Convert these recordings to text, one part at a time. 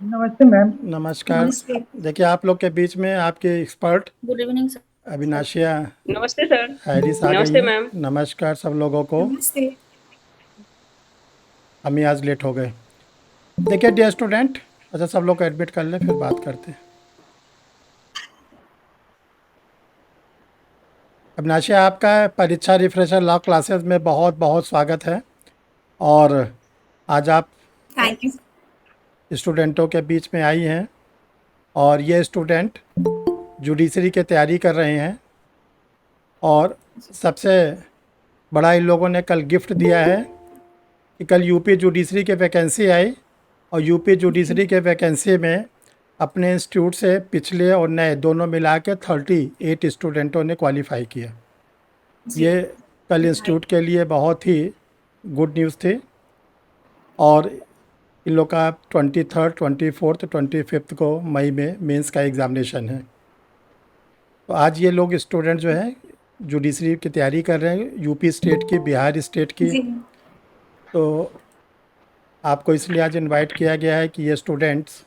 नमस्ते मैम। नमस्कार। नमस्ते। देखिए आप लोग के बीच में आपके एक्सपर्ट गुड इवनिंग सर। अविनाशिया नमस्ते सर। हैरिस आ गई नमस्ते हैं। मैम। नमस्कार सब लोगों को। नमस्ते। हम ही आज लेट हो गए। देखिए डियर स्टूडेंट, अच्छा सब लोग को एडमिट कर लें फिर बात करते हैं। अविनाशिया, आपका परीक्षा रिफ्रेशर लॉ क्लासेस में बहुत बहुत स्वागत है। और आज आप थैंक यू। स्टूडेंटों के बीच में आई हैं और ये स्टूडेंट जुडिशरी की तैयारी कर रहे हैं। और सबसे बड़ा इन लोगों ने कल गिफ्ट दिया है कि कल यूपी जुडिशरी के वैकेंसी आई और यूपी जुडिशरी के वैकेंसी में अपने इंस्टीट्यूट से पिछले और नए दोनों मिला के 38 स्टूडेंटों ने क्वालिफाई किया। जी। ये कल इंस्टीट्यूट के लिए बहुत ही गुड न्यूज़ थी। और इन लोग का 23rd, 24th, 25th को मई में मेंस का एग्ज़ामिनेशन है। तो आज ये लोग स्टूडेंट जो हैं जुडिशरी की तैयारी कर रहे हैं, यूपी स्टेट की, बिहार स्टेट की। जी। तो आपको इसलिए आज इनवाइट किया गया है कि ये स्टूडेंट्स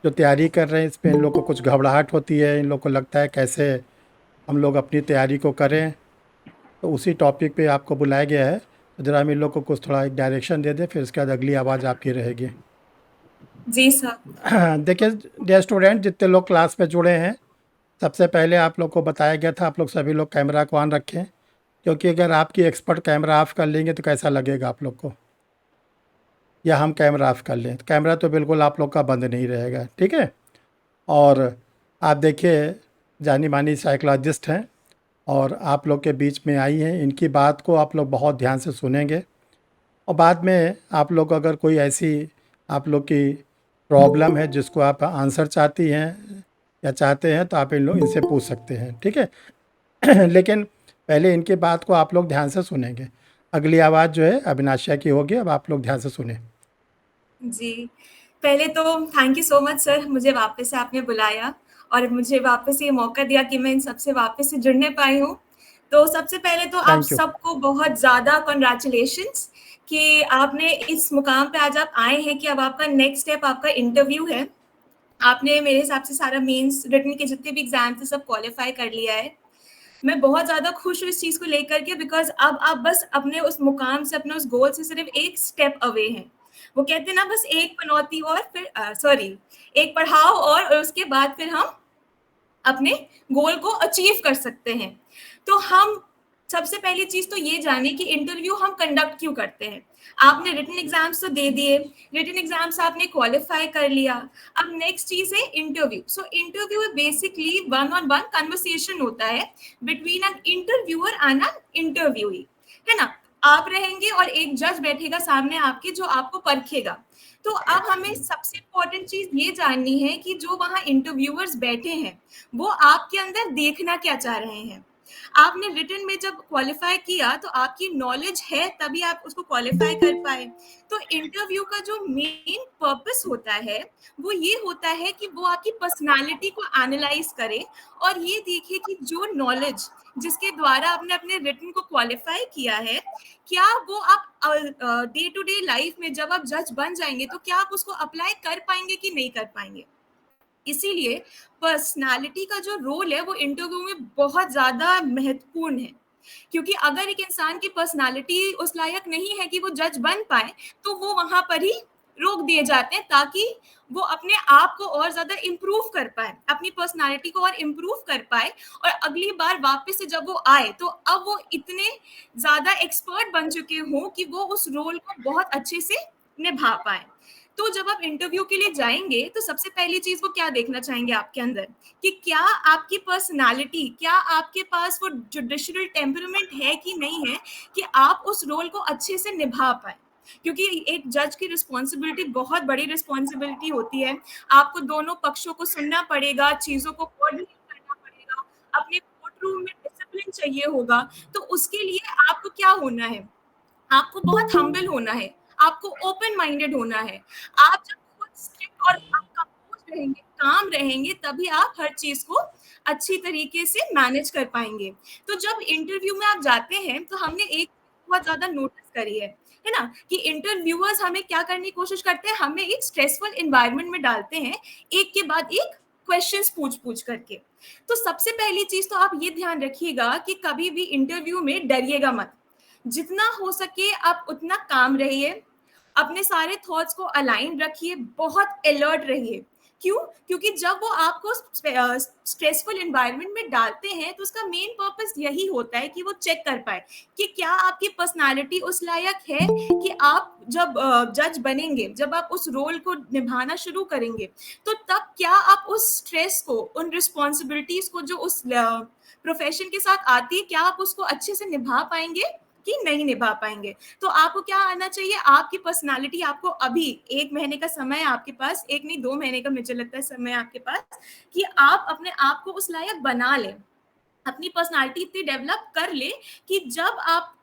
जो तैयारी कर रहे हैं इसमें इन लोग को कुछ घबराहट होती है, इन लोग को लगता है कैसे हम लोग अपनी तैयारी को करें। तो उसी टॉपिक पे आपको बुलाया गया है। तो ज़रा हम इन लोग को कुछ थोड़ा एक डायरेक्शन दे दें, फिर इसके बाद अगली आवाज़ आपकी रहेगी। जी सर। देखिए डियर स्टूडेंट, जितने लोग क्लास में जुड़े हैं, सबसे पहले आप लोग को बताया गया था आप लोग सभी लोग कैमरा को ऑन रखें, क्योंकि अगर आपकी एक्सपर्ट कैमरा ऑफ कर लेंगे तो कैसा लगेगा आप लोग को, या हम कैमरा ऑफ कर लें तो कैमरा तो बिल्कुल आप लोग का बंद नहीं रहेगा, ठीक है। और आप देखिए जानी मानी साइकोलॉजिस्ट हैं और आप लोग के बीच में आई हैं, इनकी बात को आप लोग बहुत ध्यान से सुनेंगे। और बाद में आप लोग अगर कोई ऐसी आप लोग की प्रॉब्लम है जिसको आप आंसर चाहती हैं या चाहते हैं तो आप इन लोग इनसे पूछ सकते हैं, ठीक है। लेकिन पहले इनकी बात को आप लोग ध्यान से सुनेंगे। अगली आवाज़ जो है अविनाशिया की होगी, अब आप लोग ध्यान से सुने। जी। पहले तो thank you so much sir, मुझे वापस से आपने बुलाया और मुझे वापस ये मौका दिया कि मैं इन सबसे वापस से जुड़ने पाई हूँ। तो सबसे पहले तो आप थैंक यू। सबको बहुत ज़्यादा कॉन्ग्रेचुलेशंस कि आपने इस मुकाम पे आज आप आए हैं कि अब आपका नेक्स्ट स्टेप आपका इंटरव्यू है। आपने मेरे हिसाब से सारा मेंस रिटन के जितने भी एग्जाम थे सब क्वालिफाई कर लिया है। मैं बहुत ज़्यादा खुश हूँ इस चीज़ को लेकर के बिकॉज़ अब आप बस अपने उस मुकाम से, अपने उस गोल से सिर्फ एक स्टेप अवे हैं। वो कहते हैं ना, बस एक पनौती और फिर सॉरी, एक पड़ाव और उसके बाद फिर हम अपने गोल को अचीव कर सकते हैं। तो हम सबसे पहली चीज तो ये जाने कि इंटरव्यू हम कंडक्ट क्यों करते हैं। आपने रिटन एग्जाम्स तो दे दिए, रिटन एग्जाम्स आपने क्वालिफाई कर लिया। अब नेक्स्ट चीज है interview. So interview basically one on one conversation होता है between an interviewer and an interviewee, है ना। आप रहेंगे और एक जज बैठेगा सामने आपके जो आपको परखेगा। तो अब हमें सबसे इम्पोर्टेंट चीज ये जाननी है कि जो वहाँ इंटरव्यूअर्स बैठे हैं वो आपके अंदर देखना क्या चाह रहे हैं। आपने रिटन में जब क्वालिफाई किया तो आपकी नॉलेज है तभी आप उसको क्वालिफाई कर पाए। तो इंटरव्यू का जो मेन पर्पस होता है वो ये होता है कि वो आपकी पर्सनालिटी को एनालाइज करे और ये देखे कि जो नॉलेज जिसके द्वारा आपने अपने रिटन को क्वालिफाई किया है, क्या वो आप डे टू डे लाइफ में जब आप जज बन जाएंगे तो क्या आप उसको अप्लाई कर पाएंगे कि नहीं कर पाएंगे। इसीलिए पर्सनालिटी का जो रोल है वो इंटरव्यू में बहुत ज्यादा महत्वपूर्ण है। क्योंकि अगर एक इंसान की पर्सनालिटी उस लायक नहीं है कि वो जज बन पाए तो वो वहां पर ही रोक दिए जाते हैं ताकि वो अपने आप को और ज्यादा इम्प्रूव कर पाए, अपनी पर्सनालिटी को और इम्प्रूव कर पाए। और अगली बार वापस से जब वो आए तो अब वो इतने ज्यादा एक्सपर्ट बन चुके हों कि वो उस रोल को बहुत अच्छे से निभा पाए। तो जब आप इंटरव्यू के लिए जाएंगे तो सबसे पहली चीज वो क्या देखना चाहेंगे आपके अंदर कि क्या आपकी पर्सनालिटी, क्या आपके पास वो जुडिशियल टेम्परामेंट है कि नहीं है कि आप उस रोल को अच्छे से निभा पाए। क्योंकि एक जज की रिस्पॉन्सिबिलिटी बहुत बड़ी रिस्पॉन्सिबिलिटी होती है। आपको दोनों पक्षों को सुनना पड़ेगा, चीजों को कोऑर्डिनेट करना पड़ेगा, अपने कोर्ट रूम में डिसिप्लिन चाहिए होगा। तो उसके लिए आपको क्या होना है, आपको बहुत हम्बल होना है, आपको ओपन माइंडेड होना है। आप जब खुद स्ट्रिक्ट और आप कंपोज रहेंगे, काम रहेंगे, तभी आप हर चीज को अच्छी तरीके से मैनेज कर पाएंगे। तो जब इंटरव्यू में आप जाते हैं तो हमने एक बहुत ज्यादा नोटिस करी है है ना, कि इंटरव्यूअर्स हमें क्या करने की कोशिश करते हैं, हमें एक स्ट्रेसफुल एनवायरनमेंट में डालते हैं, एक के बाद एक क्वेश्चंस पूछ पूछ करके। तो सबसे पहली चीज तो आप ये ध्यान रखिएगा कि कभी भी इंटरव्यू में डरिएगा मत। जितना हो सके आप उतना काम रहिए, अपने सारे थॉट्स को अलाइन रखिए, बहुत अलर्ट रहिए। क्यों? क्योंकि जब वो आपको स्ट्रेसफुल एनवायरनमेंट में डालते हैं तो उसका मेन पर्पस यही होता है कि वो चेक कर पाए कि क्या आपकी पर्सनालिटी उस लायक है कि आप जब जज बनेंगे, जब आप उस रोल को निभाना शुरू करेंगे, तो तब क्या आप उस स्ट्रेस को, उन रिस्पॉन्सिबिलिटीज को जो उस प्रोफेशन के साथ आती है, क्या आप उसको अच्छे से निभा पाएंगे कि नहीं निभा पाएंगे। तो आपको क्या आना चाहिए, आपकी पर्सनालिटी, आपको अभी 1 महीने का समय है आपके पास, 1 नहीं 2 महीने का मुझे लगता है समय आपके पास, कि आप अपने आप को उस लायक बना लें, अपनी पर्सनालिटी इतनी डेवलप कर ले कि जब आप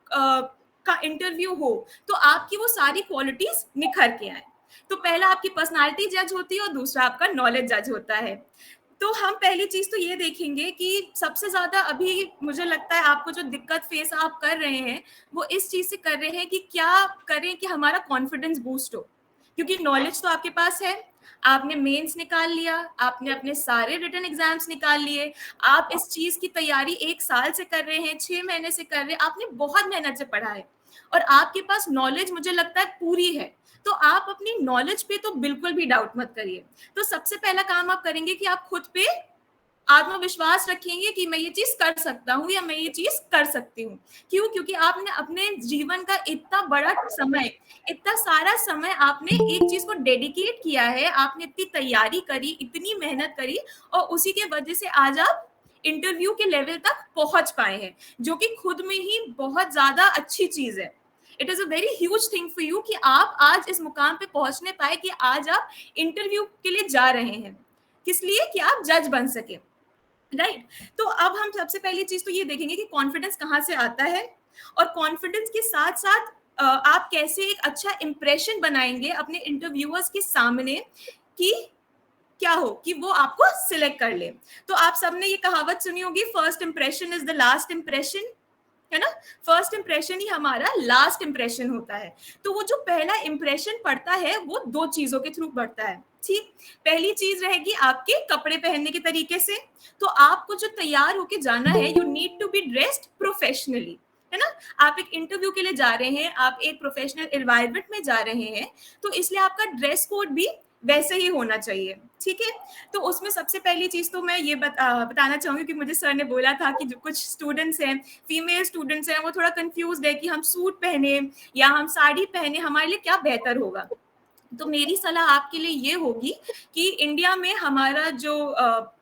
का इंटरव्यू हो तो आपकी वो सारी क्वालिटीज निखर के आए। तो पहला आपकी पर्सनालिटी जज होती है और दूसरा आपका नॉलेज जज होता है। तो हम पहली चीज तो ये देखेंगे कि सबसे ज्यादा अभी मुझे लगता है आपको जो दिक्कत फेस आप कर रहे हैं वो इस चीज से कर रहे हैं कि क्या करें कि हमारा कॉन्फिडेंस बूस्ट हो। क्योंकि नॉलेज तो आपके पास है, आपने मेंस निकाल लिया, आपने अपने सारे रिटन एग्जाम्स निकाल लिए, आप इस चीज की तैयारी 1 साल से कर रहे हैं, 6 महीने से कर रहे हैं, आपने बहुत मेहनत से पढ़ा है और आपके पास नॉलेज मुझे लगता है पूरी है। तो आप अपनी नॉलेज पे तो बिल्कुल भी डाउट मत करिए। तो सबसे पहला काम आप करेंगे कि आप खुद पे आत्मविश्वास रखेंगे कि मैं ये चीज कर सकता हूँ या मैं ये चीज कर सकती हूँ। क्यों? क्योंकि आपने अपने जीवन का इतना बड़ा समय, इतना सारा समय आपने एक चीज को डेडिकेट किया है, आपने इतनी तैयारी करी, इतनी मेहनत करी, और उसी के वजह से आज आप इंटरव्यू के लेवल तक पहुंच पाए हैं, जो कि खुद में ही बहुत ज्यादा अच्छी चीज है। It is a very huge thing for you कि आप आज इस मुकाम पे पहुंचने पाए कि आज आप इंटरव्यू के लिए जा रहे हैं। किस लिए? कि आप जज बन सके, राइट। तो अब हम सबसे पहली चीज तो ये देखेंगे कि कॉन्फिडेंस कहाँ से आता है, और कॉन्फिडेंस के साथ साथ आप कैसे एक अच्छा इंप्रेशन बनाएंगे अपने इंटरव्यूअर्स के सामने कि क्या हो कि वो आपको सिलेक्ट कर ले। तो आप सबने ये कहावत सुनी होगी, first impression is the last impression, है ना। फर्स्ट इंप्रेशन ही हमारा लास्ट इंप्रेशन होता है। तो वो जो पहला इंप्रेशन पड़ता है वो 2 चीजों के थ्रू पड़ता है। ठीक, पहली चीज रहेगी आपके कपड़े पहनने के तरीके से। तो आपको जो तैयार होके जाना है, you need to be dressed professionally, है ना। आप एक इंटरव्यू के लिए जा रहे हैं, आप एक प्रोफेशनल एनवायरनमेंट में जा रहे हैं, तो इसलिए आपका ड्रेस कोड भी वैसे ही होना चाहिए। ठीक है। तो उसमें सबसे पहली चीज तो मैं ये बताना चाहूंगी कि मुझे सर ने बोला था कि जो कुछ स्टूडेंट्स हैं, फीमेल स्टूडेंट्स हैं, वो थोड़ा कंफ्यूज है कि हम सूट पहने या हम साड़ी पहने, हमारे लिए क्या बेहतर होगा। तो मेरी सलाह आपके लिए ये होगी कि इंडिया में हमारा जो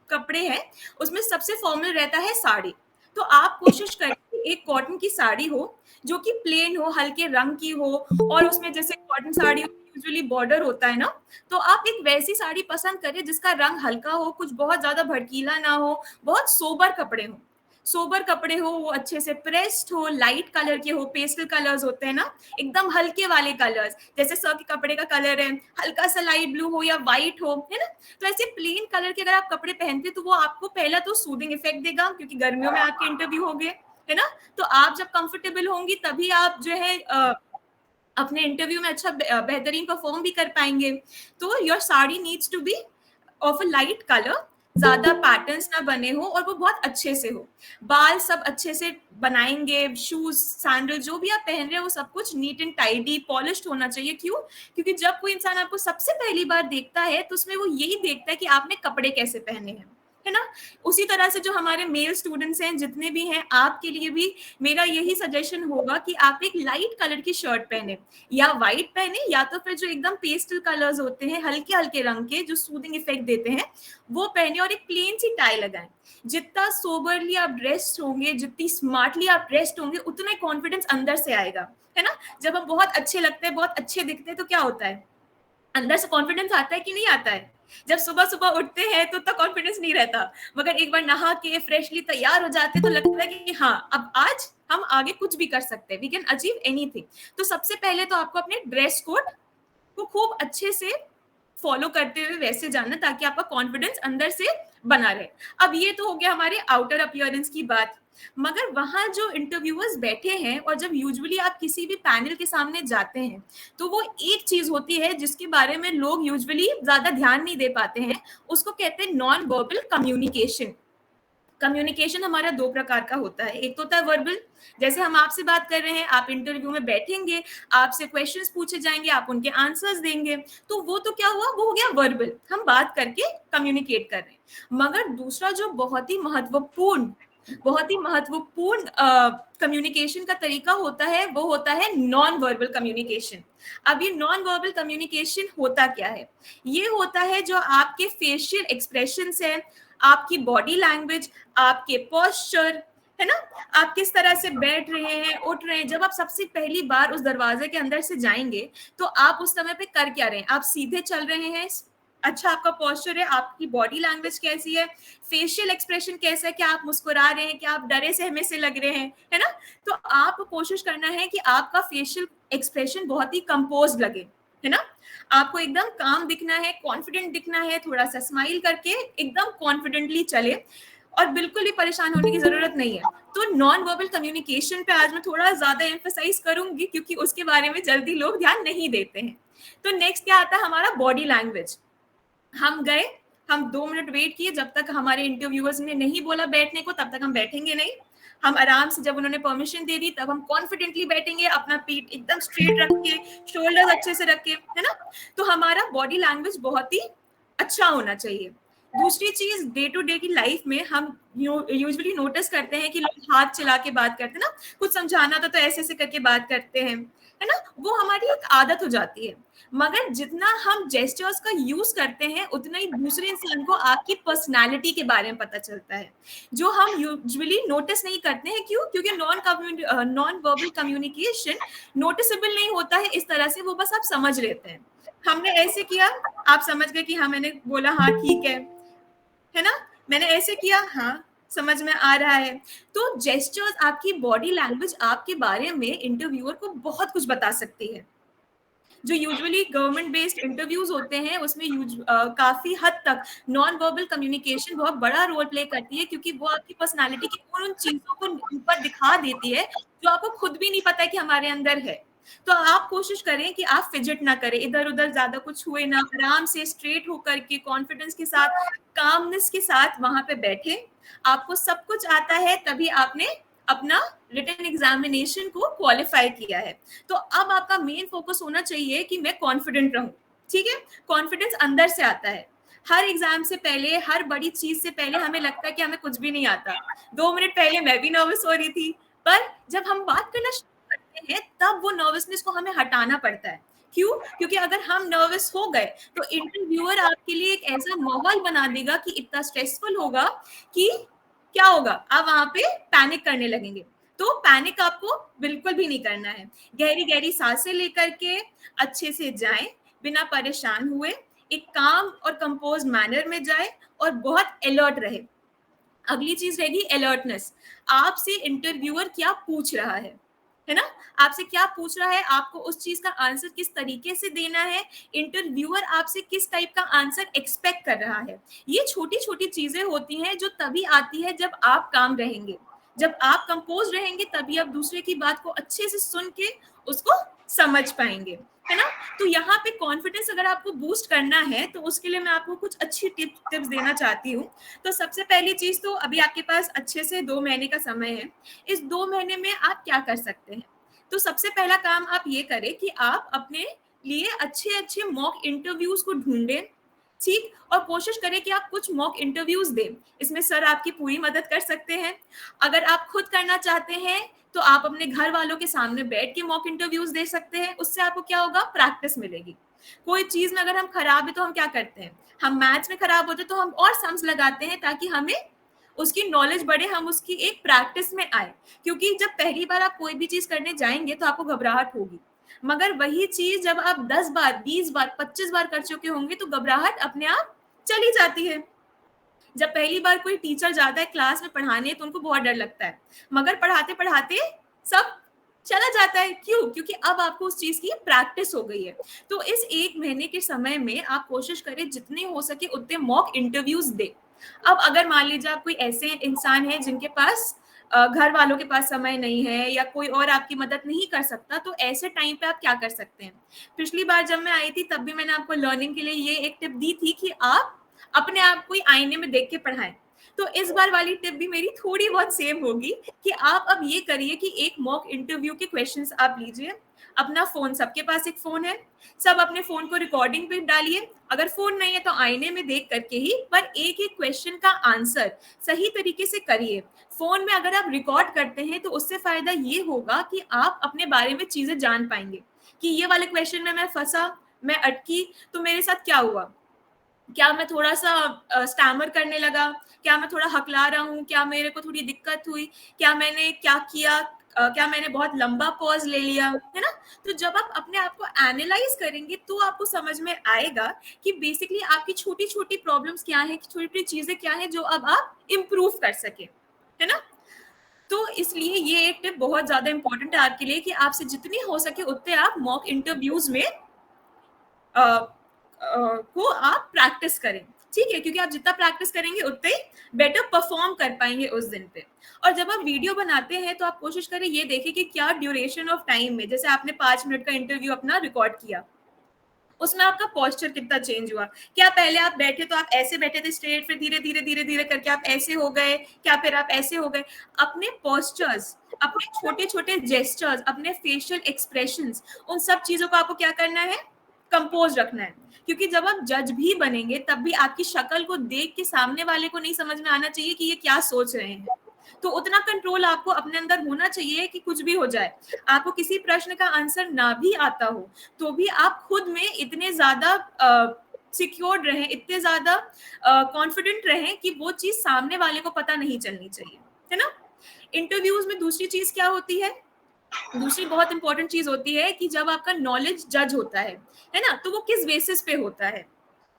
कपड़े हैं उसमें सबसे फॉर्मल रहता है साड़ी। तो आप कोशिश करें एक कॉटन की साड़ी हो जो कि प्लेन हो, हल्के रंग की हो, और उसमें जैसे कॉटन साड़ी यूजुअली बॉर्डर होता है ना, तो आप एक वैसी साड़ी पसंद करें जिसका रंग हल्का हो, कुछ बहुत ज्यादा भड़कीला ना हो, बहुत सोबर कपड़े हो। सोबर कपड़े हो, वो अच्छे से प्रेस्ड हो, लाइट कलर के हो, पेस्टल कलर्स होते हैं ना, एकदम हल्के वाले कलर्स, जैसे सर के कपड़े का कलर है, हल्का सा लाइट ब्लू हो या व्हाइट हो, है ना। तो ऐसे प्लेन कलर के अगर आप कपड़े पहनते तो वो आपको पहला तो सूदिंग इफेक्ट देगा, क्योंकि गर्मियों में आपके इंटरव्यू हो गए, है ना। तो आप जब कंफर्टेबल होंगी तभी आप जो है अपने इंटरव्यू में अच्छा बेहतरीन परफॉर्म भी कर पाएंगे। तो your sari needs to be of a light colour, ज्यादा पैटर्न्स ना बने हो, और वो बहुत अच्छे से हो। बाल सब अच्छे से बनाएंगे, शूज सैंडल जो भी आप पहन रहे हैं वो सब कुछ नीट एंड टाइडी पॉलिश्ड होना चाहिए। क्यों? क्योंकि जब कोई इंसान आपको सबसे पहली बार देखता है तो उसमें वो यही देखता है कि आपने कपड़े कैसे पहने हैं, है ना। उसी तरह से जो हमारे मेल स्टूडेंट्स हैं जितने भी हैं, आपके लिए भी मेरा यही सजेशन होगा कि आप एक लाइट कलर की शर्ट पहने, या व्हाइट पहने, या तो फिर जो एकदम पेस्टल कलर्स होते हैं हल्के हल्के रंग के जो सूदिंग इफेक्ट देते हैं वो पहने, और एक प्लेन सी टाई लगाएं। जितना सोबरली आप ड्रेस्ड होंगे, जितनी स्मार्टली आप ड्रेस्ड होंगे, उतना कॉन्फिडेंस अंदर से आएगा, है ना। जब हम बहुत अच्छे लगते हैं, बहुत अच्छे दिखते हैं, तो क्या होता है, अंदर से कॉन्फिडेंस आता है कि नहीं आता है। जब सुबह सुबह उठते हैं तो उतना कॉन्फिडेंस नहीं रहता, मगर एक बार नहा के फ्रेशली तैयार हो जाते तो लगता है कि हाँ, अब आज हम आगे कुछ भी कर सकते हैं, वी कैन अचीव एनीथिंग। तो सबसे पहले तो आपको अपने ड्रेस कोड को खूब अच्छे से फॉलो करते हुए वैसे जाना, ताकि आपका कॉन्फिडेंस अंदर से बना रहे। अब ये तो हो गया हमारे आउटर अपीयरेंस की बात, मगर वहां जो इंटरव्यूअर्स बैठे हैं, और जब यूजुअली आप किसी भी पैनल के सामने जाते हैं, तो वो एक चीज होती है जिसके बारे में लोग यूजुअली ज्यादा ध्यान नहीं दे पाते हैं, उसको कहते हैं नॉन वर्बल कम्युनिकेशन। कम्युनिकेशन हमारा दो प्रकार का होता है, एक तो होता है वर्बल, जैसे हम आपसे बात कर रहे हैं, आप इंटरव्यू में बैठेंगे, आपसे क्वेश्चंस पूछे जाएंगे, आप उनके आंसर्स देंगे, तो वो तो क्या हुआ, वो हो गया वर्बल, हम बात करके कम्युनिकेट कर रहे हैं। मगर दूसरा जो बहुत ही महत्वपूर्ण कम्युनिकेशन का तरीका होता है, वो होता है नॉन वर्बल कम्युनिकेशन। अब ये नॉन वर्बल कम्युनिकेशन होता क्या है, ये होता है जो आपके फेशियल एक्सप्रेशंस है, आपकी बॉडी लैंग्वेज, आपके पोस्चर, है ना, आप किस तरह से बैठ रहे हैं, उठ रहे हैं, जब आप सबसे पहली बार उस दरवाजे के अंदर से जाएंगे, तो आप उस समय पे कर क्या रहे हैं, आप सीधे चल रहे हैं, अच्छा आपका पोस्चर है, आपकी बॉडी लैंग्वेज कैसी है, फेशियल एक्सप्रेशन कैसा है, क्या आप मुस्कुरा रहे हैं, क्या आप डरे सहमे से लग रहे हैं, है ना। तो आपको कोशिश करना है कि आपका फेशियल एक्सप्रेशन बहुत ही कंपोज लगे, है ना, आपको एकदम काम दिखना है, कॉन्फिडेंट दिखना है, थोड़ा सा स्माइल करके एकदम कॉन्फिडेंटली चले, और बिल्कुल भी परेशान होने की जरूरत नहीं है। तो नॉन वर्बल कम्युनिकेशन पे आज मैं थोड़ा ज्यादा एम्फसाइज करूंगी, क्योंकि उसके बारे में जल्दी लोग ध्यान नहीं देते हैं। तो नेक्स्ट क्या आता है, हमारा बॉडी लैंग्वेज। हम गए, हम 2 मिनट वेट किए, जब तक हमारे इंटरव्यूअर्स ने नहीं बोला बैठने को, तब तक हम बैठेंगे नहीं। हम आराम से, जब उन्होंने परमिशन दे दी, तब हम कॉन्फिडेंटली बैठेंगे, अपना पीठ एकदम स्ट्रेट रख के, शोल्डर्स अच्छे से रख के, है ना। तो हमारा बॉडी लैंग्वेज बहुत ही अच्छा होना चाहिए। दूसरी चीज, डे टू डे की लाइफ में हम यूजुअली नोटिस करते हैं कि लोग हाथ चला के बात करते हैं ना, कुछ समझाना तो ऐसे ऐसे करके बात करते हैं, है ना, वो हमारी एक आदत हो जाती है। मगर जितना हम जेस्चर्स का यूज करते हैं, उतना ही दूसरे इंसान को आपकी पर्सनालिटी के बारे में पता चलता है, जो हम यूजुअली नोटिस नहीं करते हैं। क्यों? क्योंकि नॉन वर्बल कम्युनिकेशन नोटिसेबल नहीं होता है इस तरह से, वो बस आप समझ लेते हैं। हमने ऐसे किया, आप समझ गए कि हाँ, मैंने बोला हाँ ठीक है ना, मैंने ऐसे किया, हाँ समझ में आ रहा है। तो जेस्चर्स, आपकी बॉडी लैंग्वेज आपके बारे में इंटरव्यूअर को बहुत कुछ बता सकती है। जो यूजुअली गवर्नमेंट बेस्ड इंटरव्यूज होते हैं, उसमें काफी हद तक नॉन वर्बल कम्युनिकेशन बहुत बड़ा रोल प्ले करती है, क्योंकि वो आपकी पर्सनालिटी की उन चीजों को ऊपर दिखा देती है जो आपको खुद भी नहीं पता है कि हमारे अंदर है। तो आप कोशिश करें कि आप फिजिट ना करें, इधर उधर ज्यादा कुछ हुए ना, आराम से स्ट्रेट होकर के, कॉन्फिडेंस के साथ, कामनेस के साथ वहां पे बैठे। आपको सब कुछ आता है, तभी आपने अपना रिटन एग्जामिनेशन को क्वालिफाई किया है। तो अब आपका मेन फोकस होना चाहिए कि मैं कॉन्फिडेंट रहूं। ठीक है, कॉन्फिडेंस अंदर से आता है। हर एग्जाम से पहले, हर बड़ी चीज से पहले हमें लगता है कि हमें कुछ भी नहीं आता। 2 मिनट पहले मैं भी नर्वस हो रही थी, पर जब हम बात करना शुरू करते हैं, तब वो नर्वसनेस को हमें हटाना पड़ता है। क्यों? क्योंकि अगर हम नर्वस हो गए, तो इंटरव्यूअर आपके लिए एक ऐसा माहौल बना देगा कि इतना स्ट्रेसफुल होगा कि क्या होगा, आप वहां पे पैनिक करने लगेंगे। तो पैनिक आपको बिल्कुल भी नहीं करना है। गहरी गहरी सांसें लेकर के अच्छे से जाएं, बिना परेशान हुए, एक काम और कंपोज मैनर में जाए, और बहुत अलर्ट रहे। अगली चीज रहेगी अलर्टनेस। आपसे इंटरव्यूअर क्या पूछ रहा है ना, आपसे क्या पूछ रहा है, आपको उस चीज का आंसर किस तरीके से देना है, इंटरव्यूअर आपसे किस टाइप का आंसर एक्सपेक्ट कर रहा है। ये छोटी छोटी चीजें होती हैं जो तभी आती है जब आप काम रहेंगे, जब आप कंपोज रहेंगे, तभी आप दूसरे की बात को अच्छे से सुन के उसको समझ पाएंगे, है ना। तो यहाँ पे कॉन्फिडेंस अगर आपको बूस्ट करना है, तो उसके लिए मैं आपको कुछ अच्छी टिप्स देना चाहती हूँ। तो सबसे पहली चीज, तो अभी आपके पास अच्छे से 2 महीने का समय है। इस 2 महीने में आप क्या कर सकते हैं? तो सबसे पहला काम आप ये करें कि आप अपने लिए अच्छे अच्छे मॉक इंटरव्यूज को ढूंढें, ठीक, और कोशिश करें कि आप कुछ मॉक इंटरव्यूज दें। इसमें सर आपकी पूरी मदद कर सकते हैं। अगर आप खुद करना चाहते हैं, तो आप अपने घर वालों के सामने बैठ के मॉक इंटरव्यूज दे सकते हैं। उससे आपको क्या होगा, प्रैक्टिस मिलेगी। कोई चीज में अगर हम खराब है, तो हम क्या करते हैं, हम मैथ्स में खराब होते तो हम और सम्स लगाते हैं, ताकि हमें उसकी नॉलेज बढ़े, हम उसकी एक प्रैक्टिस में आए। क्योंकि जब पहली बार आप कोई भी चीज करने जाएंगे, तो आपको घबराहट होगी, मगर वही चीज जब आप 10 बार, 20 बार, 25 बार कर चुके होंगे, तो घबराहट अपने आप चली जाती है। जब पहली बार कोई टीचर जाता है क्लास में पढ़ाने, तो उनको बहुत डर लगता है, मगर पढ़ाते पढ़ाते सब चला जाता है। क्यों? क्योंकि अब आपको उस चीज की प्रैक्टिस हो गई है। तो इस 1 महीने के समय में आप कोशिश करें जितने हो सके उतने मॉक इंटरव्यूज दे। अब अगर मान लीजिए आप कोई ऐसे इंसान है जिनके पास घर वालों के पास समय नहीं है या कोई और आपकी मदद नहीं कर सकता, तो ऐसे टाइम पे आप क्या कर सकते हैं? पिछली बार जब मैं आई थी तब भी मैंने आपको लर्निंग के लिए ये एक टिप दी थी कि आप अपने आप को आईने में देख के पढ़ाएं। तो इस बार वाली टिप भी मेरी थोड़ी बहुत सेम होगी कि आप अब ये करिए कि एक मॉक इंटरव्यू के क्वेश्चंस आप लीजिए। अपना फोन, सबके पास एक फोन है, सब अपने फोन को रिकॉर्डिंग पे डालिए। अगर फोन नहीं है तो आईने में देख करके ही पर एक एक क्वेश्चन का आंसर सही तरीके से करिए। फोन में अगर आप रिकॉर्ड करते हैं तो उससे फायदा ये होगा कि आप अपने बारे में चीजें जान पाएंगे कि ये वाले क्वेश्चन में मैं फंसा, मैं अटकी, तो मेरे साथ क्या हुआ। क्या मैं थोड़ा सा स्टैमर करने लगा, क्या मैं थोड़ा हकला रहा हूँ, क्या मेरे को थोड़ी दिक्कत हुई, क्या मैंने क्या किया, क्या मैंने बहुत लंबा पॉज ले लिया, है ना। तो जब आप अपने आप को एनालाइज करेंगे तो आपको समझ में आएगा कि बेसिकली आपकी छोटी छोटी प्रॉब्लम्स क्या है, छोटी छोटी चीजें क्या है जो अब आप इम्प्रूव कर सके, है ना। तो इसलिए ये एक टिप बहुत ज्यादा इंपॉर्टेंट है आपके लिए कि आपसे जितनी हो सके उतने आप मॉक इंटरव्यूज में को आप प्रैक्टिस करें। ठीक है, क्योंकि आप जितना प्रैक्टिस करेंगे उतने ही बेटर परफॉर्म कर पाएंगे उस दिन पे। और जब आप वीडियो बनाते हैं तो आप कोशिश करें ये देखें कि क्या ड्यूरेशन ऑफ टाइम में, जैसे आपने 5 मिनट का इंटरव्यू अपना रिकॉर्ड किया, उसमें आपका पोस्चर कितना चेंज हुआ। क्या पहले आप बैठे तो आप ऐसे बैठे थे स्ट्रेट, फिर धीरे धीरे धीरे धीरे करके आप ऐसे हो गए, क्या फिर आप ऐसे हो गए। अपने पोस्चर्स, अपने छोटे छोटे जेस्चर्स, अपने फेशियल एक्सप्रेशंस, उन सब चीजों को आपको क्या करना है, कंपोज रखना है। क्योंकि जब आप जज भी बनेंगे तब भी आपकी शक्ल को देख के सामने वाले को नहीं समझ में आना चाहिए कि ये क्या सोच रहे हैं। तो उतना कंट्रोल आपको अपने अंदर होना चाहिए कि कुछ भी हो जाए, आपको किसी प्रश्न का आंसर ना भी आता हो तो भी आप खुद में इतने ज्यादा सिक्योर्ड रहें, इतने ज्यादा कॉन्फिडेंट रहें कि वो चीज सामने वाले को पता नहीं चलनी चाहिए, है ना। इंटरव्यूज में दूसरी चीज क्या होती है, दूसरी बहुत इंपॉर्टेंट चीज होती है कि जब आपका नॉलेज जज होता है ना, तो वो किस बेसिस पे होता है,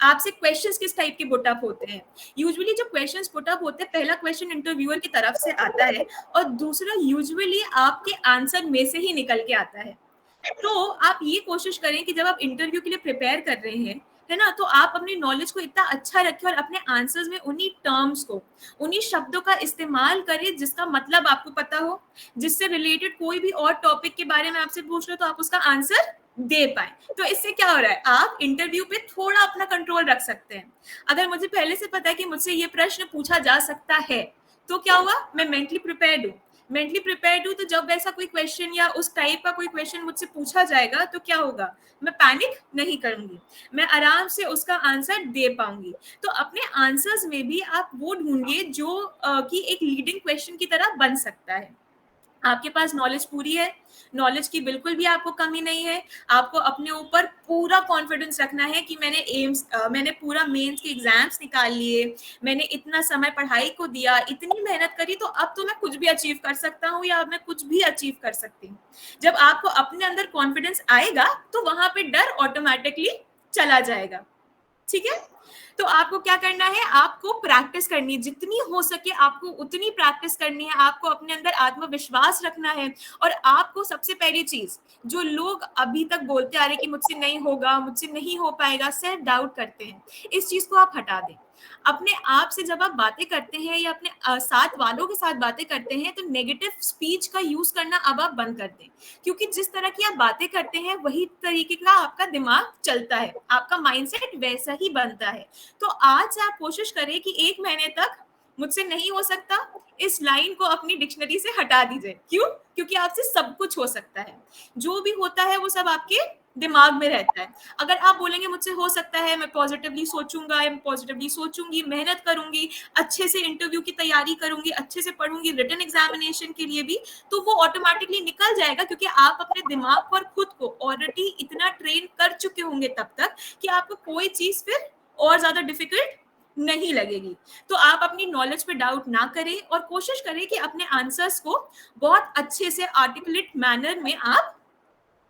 आपसे क्वेश्चंस किस टाइप के पुटअप होते हैं। यूजुअली जो क्वेश्चंस पुटअप होते हैं, पहला क्वेश्चन इंटरव्यूअर की तरफ से आता है और दूसरा यूजुअली आपके आंसर में से ही निकल के आता है। तो आप ये कोशिश करें कि जब आप इंटरव्यू के लिए प्रिपेयर कर रहे हैं, है ना, तो आप अपनी नॉलेज को इतना अच्छा रखें और अपने आंसर्स में उन्हीं टर्म्स को, उन्हीं शब्दों का इस्तेमाल करें जिसका मतलब आपको पता हो, जिससे रिलेटेड कोई भी और टॉपिक के बारे में आपसे पूछ रहे तो आप उसका आंसर दे पाए। तो इससे क्या हो रहा है, आप इंटरव्यू पे थोड़ा अपना कंट्रोल रख सकते हैं। अगर मुझे पहले से पता है कि मुझसे ये प्रश्न पूछा जा सकता है तो क्या हुआ, मैं मेंटली प्रिपेयर्ड हूँ। मेंटली प्रिपेयर्ड हूँ तो जब वैसा कोई क्वेश्चन या उस टाइप का कोई क्वेश्चन मुझसे पूछा जाएगा तो क्या होगा, मैं पैनिक नहीं करूंगी, मैं आराम से उसका आंसर दे पाऊंगी। तो अपने आंसर्स में भी आप वो ढूंढिए जो कि एक लीडिंग क्वेश्चन की तरह बन सकता है। आपके पास नॉलेज पूरी है, नॉलेज की बिल्कुल भी आपको कमी नहीं है। आपको अपने ऊपर पूरा कॉन्फिडेंस रखना है कि मैंने पूरा मेंस के एग्जाम्स निकाल लिए, मैंने इतना समय पढ़ाई को दिया, इतनी मेहनत करी, तो अब तो मैं कुछ भी अचीव कर सकता हूँ या अब मैं कुछ भी अचीव कर सकती हूँ। जब आपको अपने अंदर कॉन्फिडेंस आएगा तो वहां पे डर ऑटोमेटिकली चला जाएगा। ठीक है, तो आपको क्या करना है, आपको प्रैक्टिस करनी है, जितनी हो सके आपको उतनी प्रैक्टिस करनी है। आपको अपने अंदर आत्मविश्वास रखना है और आपको सबसे पहली चीज, जो लोग अभी तक बोलते आ रहे कि मुझसे नहीं होगा, मुझसे नहीं हो पाएगा, सेल्फ डाउट करते हैं, इस चीज को आप हटा दें। अपने आप से जब आप बातें करते हैं या अपने साथ वालों के साथ बातें करते हैं तो नेगेटिव स्पीच का यूज करना अब आप बंद कर दें। क्योंकि जिस तरह की आप बातें करते हैं वही तरीके का आपका दिमाग चलता है, आपका माइंडसेट वैसा ही बनता है। तो आज से आप कोशिश करें कि 1 महीने तक मुझसे नहीं हो सकता इस लाइन को अपनी डिक्शनरी से हटा दीजिए। क्यों? क्योंकि आपसे सब कुछ हो सकता है, जो भी होता है वो सब आपके दिमाग में रहता है। अगर आप बोलेंगे मुझसे हो सकता है, मैं पॉजिटिवली सोचूंगा, मैं पॉजिटिवली सोचूंगी, मेहनत करूंगी, अच्छे से इंटरव्यू की तैयारी करूंगी, अच्छे से पढ़ूंगी रिटन एग्जामिनेशन के लिए भी, तो वो ऑटोमेटिकली निकल जाएगा। क्योंकि आप अपने दिमाग पर खुद को ऑलरेडी इतना ट्रेन कर चुके होंगे तब तक कि आपको कोई चीज फिर और ज्यादा डिफिकल्ट नहीं लगेगी। तो आप अपनी नॉलेज पे डाउट ना करें और कोशिश करें कि अपने आंसर्स को बहुत अच्छे से आर्टिकुलेट मैनर में आप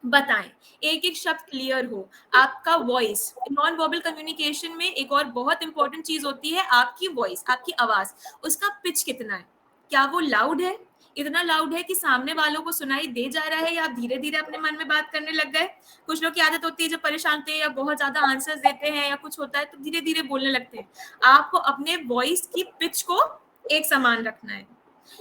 बताएं, एक एक शब्द क्लियर हो। आपका वॉइस, नॉन वर्बल कम्युनिकेशन में एक और बहुत इंपॉर्टेंट चीज होती है आपकी वॉइस, आपकी आवाज, उसका पिच कितना है, क्या वो लाउड है, इतना लाउड है कि सामने वालों को सुनाई दे जा रहा है, या आप धीरे धीरे अपने मन में बात करने लग गए? कुछ लोग की आदत होती है, जब परेशान होते हैं या बहुत ज्यादा आंसर्स देते हैं या कुछ होता है तो धीरे धीरे बोलने लगते हैं। आपको अपने वॉइस की पिच को एक समान रखना है।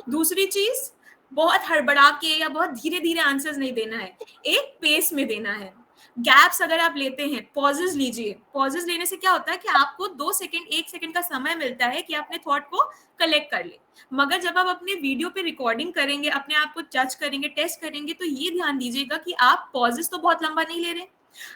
दूसरी चीज, बहुत हड़बड़ा के या बहुत धीरे धीरे आंसर्स नहीं देना है, एक पेस में देना है। गैप्स अगर आप लेते हैं, पॉजेस लीजिए। पॉजेस लेने से क्या होता है कि आपको 2 सेकंड 1 सेकंड का समय मिलता है कि अपने थॉट को कलेक्ट कर ले। मगर जब आप अपने वीडियो पे रिकॉर्डिंग करेंगे, अपने आप को जज करेंगे, टेस्ट करेंगे, तो ये ध्यान दीजिएगा कि आप पॉजेस तो बहुत लंबा नहीं ले रहे,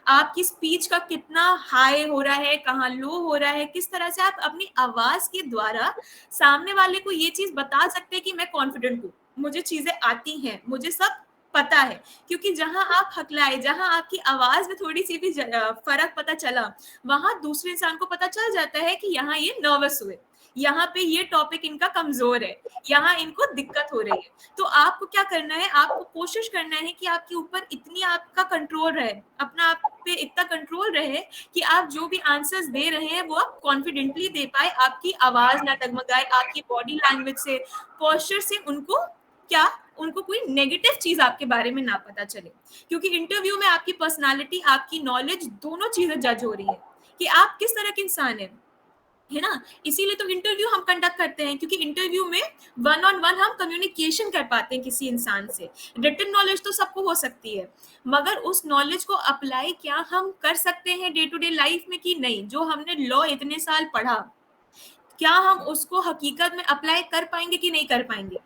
आपकी स्पीच का कितना हाई हो रहा है, कहाँ लो हो रहा है, किस तरह से आप अपनी आवाज के द्वारा सामने वाले को ये चीज बता सकते हैं कि मैं कॉन्फिडेंट हूँ, मुझे चीजें आती हैं, मुझे सब पता है। क्योंकि जहां आप हकलाए, जहां आपकी आवाज में थोड़ी सी भी फर्क पता चला, वहां दूसरे इंसान को पता चल जाता है कि यहाँ ये नर्वस हुए, यहाँ पे ये टॉपिक इनका कमजोर है, यहाँ इनको दिक्कत हो रही है। तो आपको क्या करना है, आपको कोशिश करना है कि आपके ऊपर इतनी आपका कंट्रोल रहे, अपना आप पे इतना कंट्रोल रहे कि आप जो भी आंसर्स दे रहे हैं वो आप कॉन्फिडेंटली दे पाए, आपकी आवाज ना डगमगाए, आपकी बॉडी लैंग्वेज से, पोस्चर से उनको क्या, उनको कोई नेगेटिव चीज आपके बारे में ना पता चले। क्योंकि इंटरव्यू में आपकी पर्सनालिटी, आपकी नॉलेज, दोनों चीजें जज हो रही है कि आप किस तरह के इंसान है ना। इसीलिए तो इंटरव्यू हम कंडक्ट करते हैं, क्योंकि इंटरव्यू में वन ऑन वन हम कम्युनिकेशन कर पाते हैं किसी इंसान से। रिटन नॉलेज तो सबको हो सकती है, मगर उस नॉलेज को अप्लाई क्या हम कर सकते हैं डे टू डे लाइफ में कि नहीं? जो हमने लॉ इतने साल पढ़ा, क्या हम उसको हकीकत में अप्लाई कर पाएंगे कि नहीं कर पाएंगे?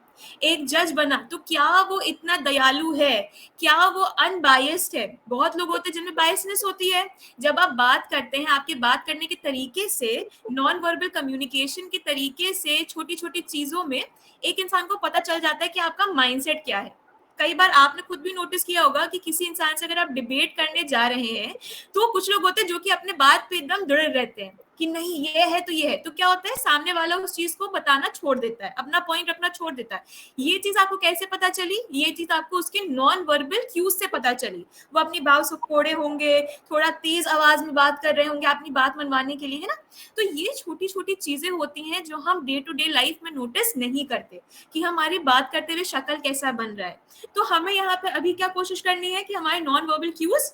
एक जज बना तो क्या वो इतना दयालु है, क्या वो अनबायस्ड है? बहुत लोग होते हैं जिनमें बायसनेस होती है। जब आप बात करते हैं, आपके बात करने के तरीके से, नॉन वर्बल कम्युनिकेशन के तरीके से, छोटी छोटी चीजों में एक इंसान को पता चल जाता है कि आपका माइंडसेट क्या है। कई बार आपने खुद भी नोटिस किया होगा कि किसी इंसान से अगर आप डिबेट करने जा रहे हैं तो कुछ लोग होते हैं जो कि अपने बात पे एकदम दृढ़ रहते हैं कि नहीं ये है तो ये है, तो क्या होता है, सामने वाला उस चीज को बताना छोड़ देता है, अपना पॉइंट रखना छोड़ देता है। ये चीज आपको कैसे पता चली? ये चीज आपको उसके नॉन वर्बल क्यूज से पता चली। वो अपनी भाव सुखोड़े होंगे, थोड़ा तेज आवाज में बात कर रहे होंगे अपनी बात मनवाने के लिए, है ना। तो ये छोटी छोटी चीजें होती हैं जो हम डे टू डे लाइफ में नोटिस नहीं करते कि हमारी बात करते हुए शक्ल कैसा बन रहा है। तो हमें यहाँ पे अभी क्या कोशिश करनी है कि हमारे नॉन वर्बल क्यूज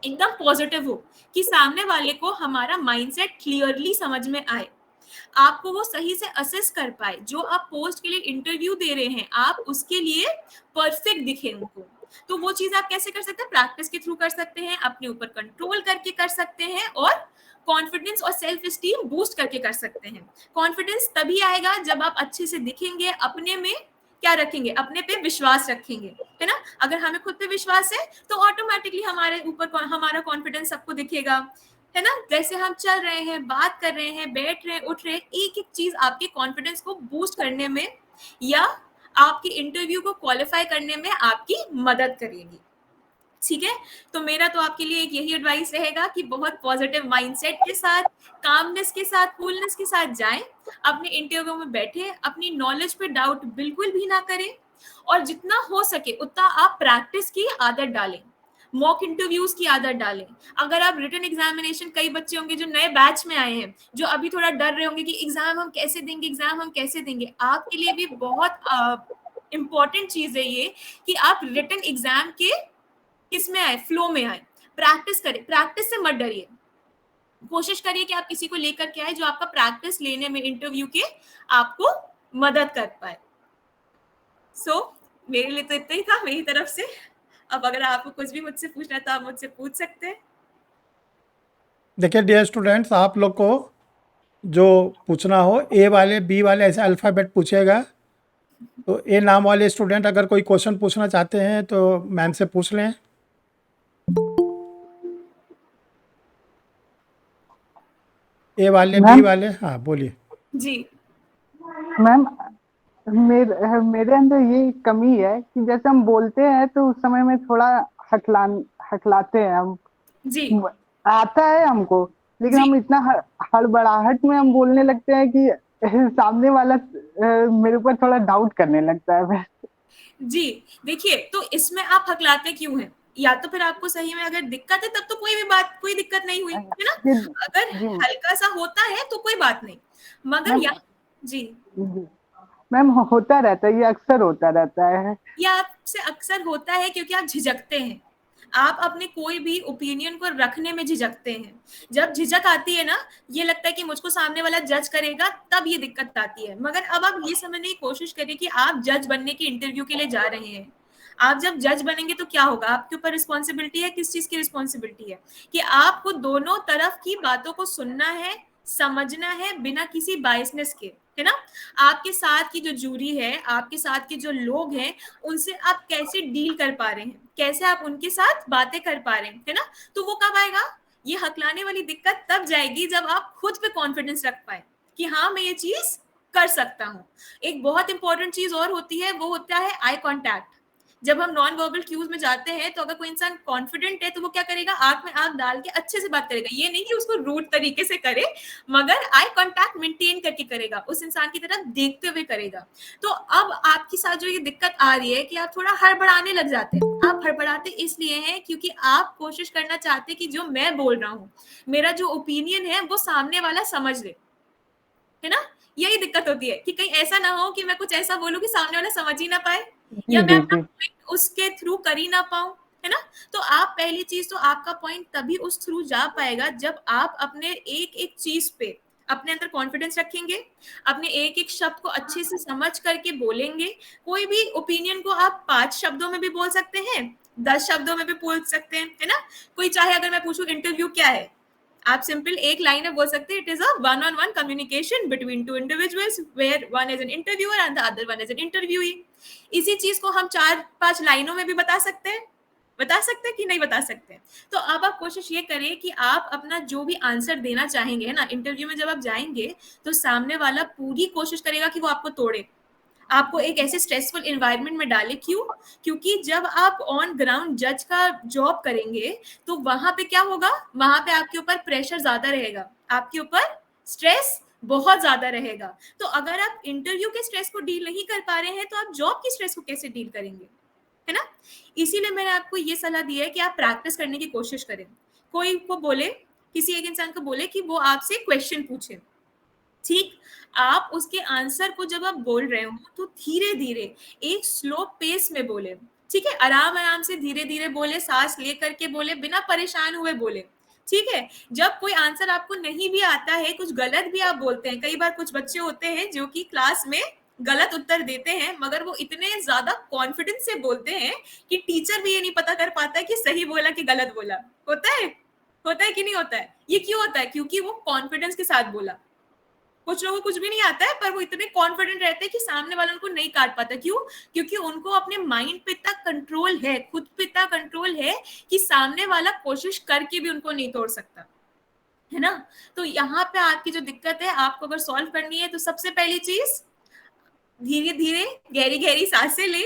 एकदम पॉजिटिव हो, कि सामने वाले को हमारा माइंडसेट क्लियरली समझ में आए, आपको वो सही से असेस कर पाए। जो आप पोस्ट के लिए इंटरव्यू दे रहे हैं, आप उसके लिए परफेक्ट दिखे उनको। तो वो चीज आप कैसे कर सकते हैं? प्रैक्टिस के थ्रू कर सकते हैं, अपने ऊपर कंट्रोल करके कर सकते हैं, और कॉन्फिडेंस और सेल्फ स्टीम बूस्ट करके कर सकते हैं। कॉन्फिडेंस तभी आएगा जब आप अच्छे से दिखेंगे, अपने में क्या रखेंगे, अपने पे विश्वास रखेंगे, है ना। अगर हमें खुद पे विश्वास है तो ऑटोमेटिकली हमारे ऊपर हमारा कॉन्फिडेंस सबको दिखेगा, है ना। जैसे हम चल रहे हैं, बात कर रहे हैं, बैठ रहे हैं, उठ रहे हैं, एक एक चीज आपके कॉन्फिडेंस को बूस्ट करने में या आपके इंटरव्यू को क्वालिफाई करने में आपकी मदद करेगी। ठीक है, तो मेरा तो आपके लिए एक यही एडवाइस रहेगा कि बहुत पॉजिटिव माइंडसेट के साथ, कामनेस के साथ, कूलनेस के साथ जाएं, अपने इंटरव्यू में बैठे, अपनी नॉलेज पे डाउट बिल्कुल भी ना करें, और जितना हो सके उतना आप प्रैक्टिस की आदत डालें, मॉक इंटरव्यूज की आदत डालें। अगर आप रिटन एग्जामिनेशन, कई बच्चे होंगे जो नए बैच में आए हैं, जो अभी थोड़ा डर रहे होंगे कि एग्जाम हम कैसे देंगे, एग्जाम हम कैसे देंगे, आपके लिए भी बहुत इंपॉर्टेंट चीज है ये कि आप रिटन एग्जाम के किसमें आए, फ्लो में आए, प्रैक्टिस करें, प्रैक्टिस से मत डरिए, कोशिश करिए कि आप किसी को लेकर के आए जो आपका प्रैक्टिस लेने में इंटरव्यू के आपको मदद कर पाए। सो मेरे लिए तो इतना ही था मेरी तरफ से। अब अगर आपको कुछ भी मुझसे पूछना है तो आप मुझसे पूछ सकते हैं। देखिए डियर स्टूडेंट्स, आप लोग को जो पूछना हो, ए वाले बी वाले ऐसे अल्फ़ाबेट पूछेगा, तो ए नाम वाले स्टूडेंट अगर कोई क्वेश्चन पूछना चाहते हैं तो मैम से पूछ लें। ए वाले, बी वाले, हाँ बोलिए। जी मैम, मेरे अंदर ये कमी है कि जैसे हम बोलते हैं तो उस समय में थोड़ा हकलाते हैं हम। जी आता है हमको, लेकिन जी हम इतना हड़बड़ाहट में हम बोलने लगते हैं कि सामने वाला मेरे ऊपर थोड़ा डाउट करने लगता है। जी देखिए, तो इसमें आप हकलाते क्यों हैं? या तो फिर आपको सही में अगर दिक्कत है तब तो कोई दिक्कत नहीं हुई, है ना। जी अगर जी हल्का सा होता है तो कोई बात नहीं, मगर मैम, यहाँ जी जी मैम होता रहता है, ये अक्सर होता रहता है। ये आपसे अक्सर होता है क्योंकि आप झिझकते हैं, आप अपने कोई भी ओपिनियन को रखने में झिझकते हैं। जब झिझक आती है ना, ये लगता है कि मुझको सामने वाला जज करेगा, तब ये दिक्कत आती है। मगर अब आप ये समझने की कोशिश करिए कि आप जज बनने की इंटरव्यू के लिए जा रहे हैं। आप जब जज बनेंगे तो क्या होगा, आपके ऊपर रिस्पॉन्सिबिलिटी है। किस चीज की रिस्पॉन्सिबिलिटी है? कि आपको दोनों तरफ की बातों को सुनना है, समझना है, बिना किसी बायसनेस के, है ना। आपके साथ की जो जूरी है, आपके साथ के जो लोग हैं, उनसे आप कैसे डील कर पा रहे हैं, कैसे आप उनके साथ बातें कर पा रहे हैं, है ना। तो वो कब आएगा? ये हकलाने वाली दिक्कत तब जाएगी जब आप खुद पे कॉन्फिडेंस रख पाए कि हाँ मैं ये चीज कर सकता हूँ। एक बहुत इंपॉर्टेंट चीज और होती है, वो होता है आई कॉन्टैक्ट। जब हम नॉन वर्बल क्यूज में जाते हैं तो अगर कोई इंसान कॉन्फिडेंट है तो वो क्या करेगा, आंख में आंख डाल के अच्छे से बात करेगा। ये नहीं कि उसको रूड तरीके से करे, मगर आई कांटेक्ट मेंटेन करके करेगा, उस इंसान की तरफ देखते हुए करेगा। तो अब आपके साथ जो ये दिक्कत आ रही है कि आप थोड़ा हड़बड़ाने लग जाते हैं। आप हड़बड़ाते इसलिए हैं क्योंकि आप कोशिश करना चाहते हैं कि जो मैं बोल रहा हूँ, मेरा जो ओपिनियन है, वो सामने वाला समझ ले, है ना। यही दिक्कत होती है कि कहीं ऐसा ना हो कि मैं कुछ ऐसा बोलूं कि सामने वाला समझ ही ना पाए, या जी मैं जी अपना जी। पॉइंट उसके थ्रू कर ही ना पाऊं, है ना। तो आप पहली चीज तो आपका पॉइंट तभी उस थ्रू जा पाएगा जब आप अपने एक एक चीज पे अपने अंदर कॉन्फिडेंस रखेंगे, अपने एक एक शब्द को अच्छे से समझ करके बोलेंगे। कोई भी ओपिनियन को आप 5 शब्दों में भी बोल सकते हैं, 10 शब्दों में भी बोल सकते हैं, है ना। कोई चाहे अगर मैं पूछूं इंटरव्यू क्या है, आप सिंपल एक लाइन में बोल सकते हैं, it is a one on one communication between two individuals where one is an interviewer and the other one is an interviewee. इसी चीज को हम 4-5 लाइनों में भी बता सकते हैं, बता सकते हैं कि नहीं बता सकते। तो अब आप कोशिश ये करें कि आप अपना जो भी आंसर देना चाहेंगे, है ना, इंटरव्यू में जब आप जाएंगे तो सामने वाला पूरी कोशिश करेगा कि वो आपको तोड़े, आपको एक ऐसे स्ट्रेसफुल एनवायरनमेंट में डाले। क्यों? क्योंकि जब आप ऑन ग्राउंड जज का जॉब करेंगे तो वहां पे क्या होगा, वहां पे आपके ऊपर प्रेशर ज्यादा रहेगा, आपके ऊपर स्ट्रेस बहुत ज्यादा रहेगा। तो अगर आप इंटरव्यू के स्ट्रेस को डील नहीं कर पा रहे हैं तो आप जॉब की स्ट्रेस को कैसे डील करेंगे, है ना। इसीलिए मैंने आपको ये सलाह दी है कि आप प्रैक्टिस करने की कोशिश करें। कोई को बोले, किसी एक इंसान को बोले कि वो आपसे क्वेश्चन पूछे, ठीक, आप उसके आंसर को जब आप बोल रहे हो तो धीरे धीरे एक स्लो पेस में बोले, ठीक है, आराम आराम से धीरे धीरे बोले, सांस लेकर के बोले, बिना परेशान हुए बोले, ठीक है। जब कोई आंसर आपको नहीं भी आता है, कुछ गलत भी आप बोलते हैं, कई बार कुछ बच्चे होते हैं जो कि क्लास में गलत उत्तर देते हैं, मगर वो इतने ज्यादा कॉन्फिडेंस से बोलते हैं कि टीचर भी ये नहीं पता कर पाता है कि सही बोला कि गलत बोला। होता है, होता है कि नहीं होता है? ये क्यों होता है? क्योंकि वो कॉन्फिडेंस के साथ बोला। कुछ लोगों को कुछ भी नहीं आता है पर वो इतने कॉन्फिडेंट रहते हैं कि सामने वाला उनको नहीं काट पाता। क्यों? क्योंकि उनको अपने माइंड पे इतना कंट्रोल है, खुद पे इतना कंट्रोल है कि सामने वाला कोशिश करके भी उनको नहीं तोड़ सकता, है ना। तो यहाँ पे आपकी जो दिक्कत है, आपको अगर सॉल्व करनी है तो सबसे पहली चीज, धीरे धीरे गहरी गहरी सांसें ले,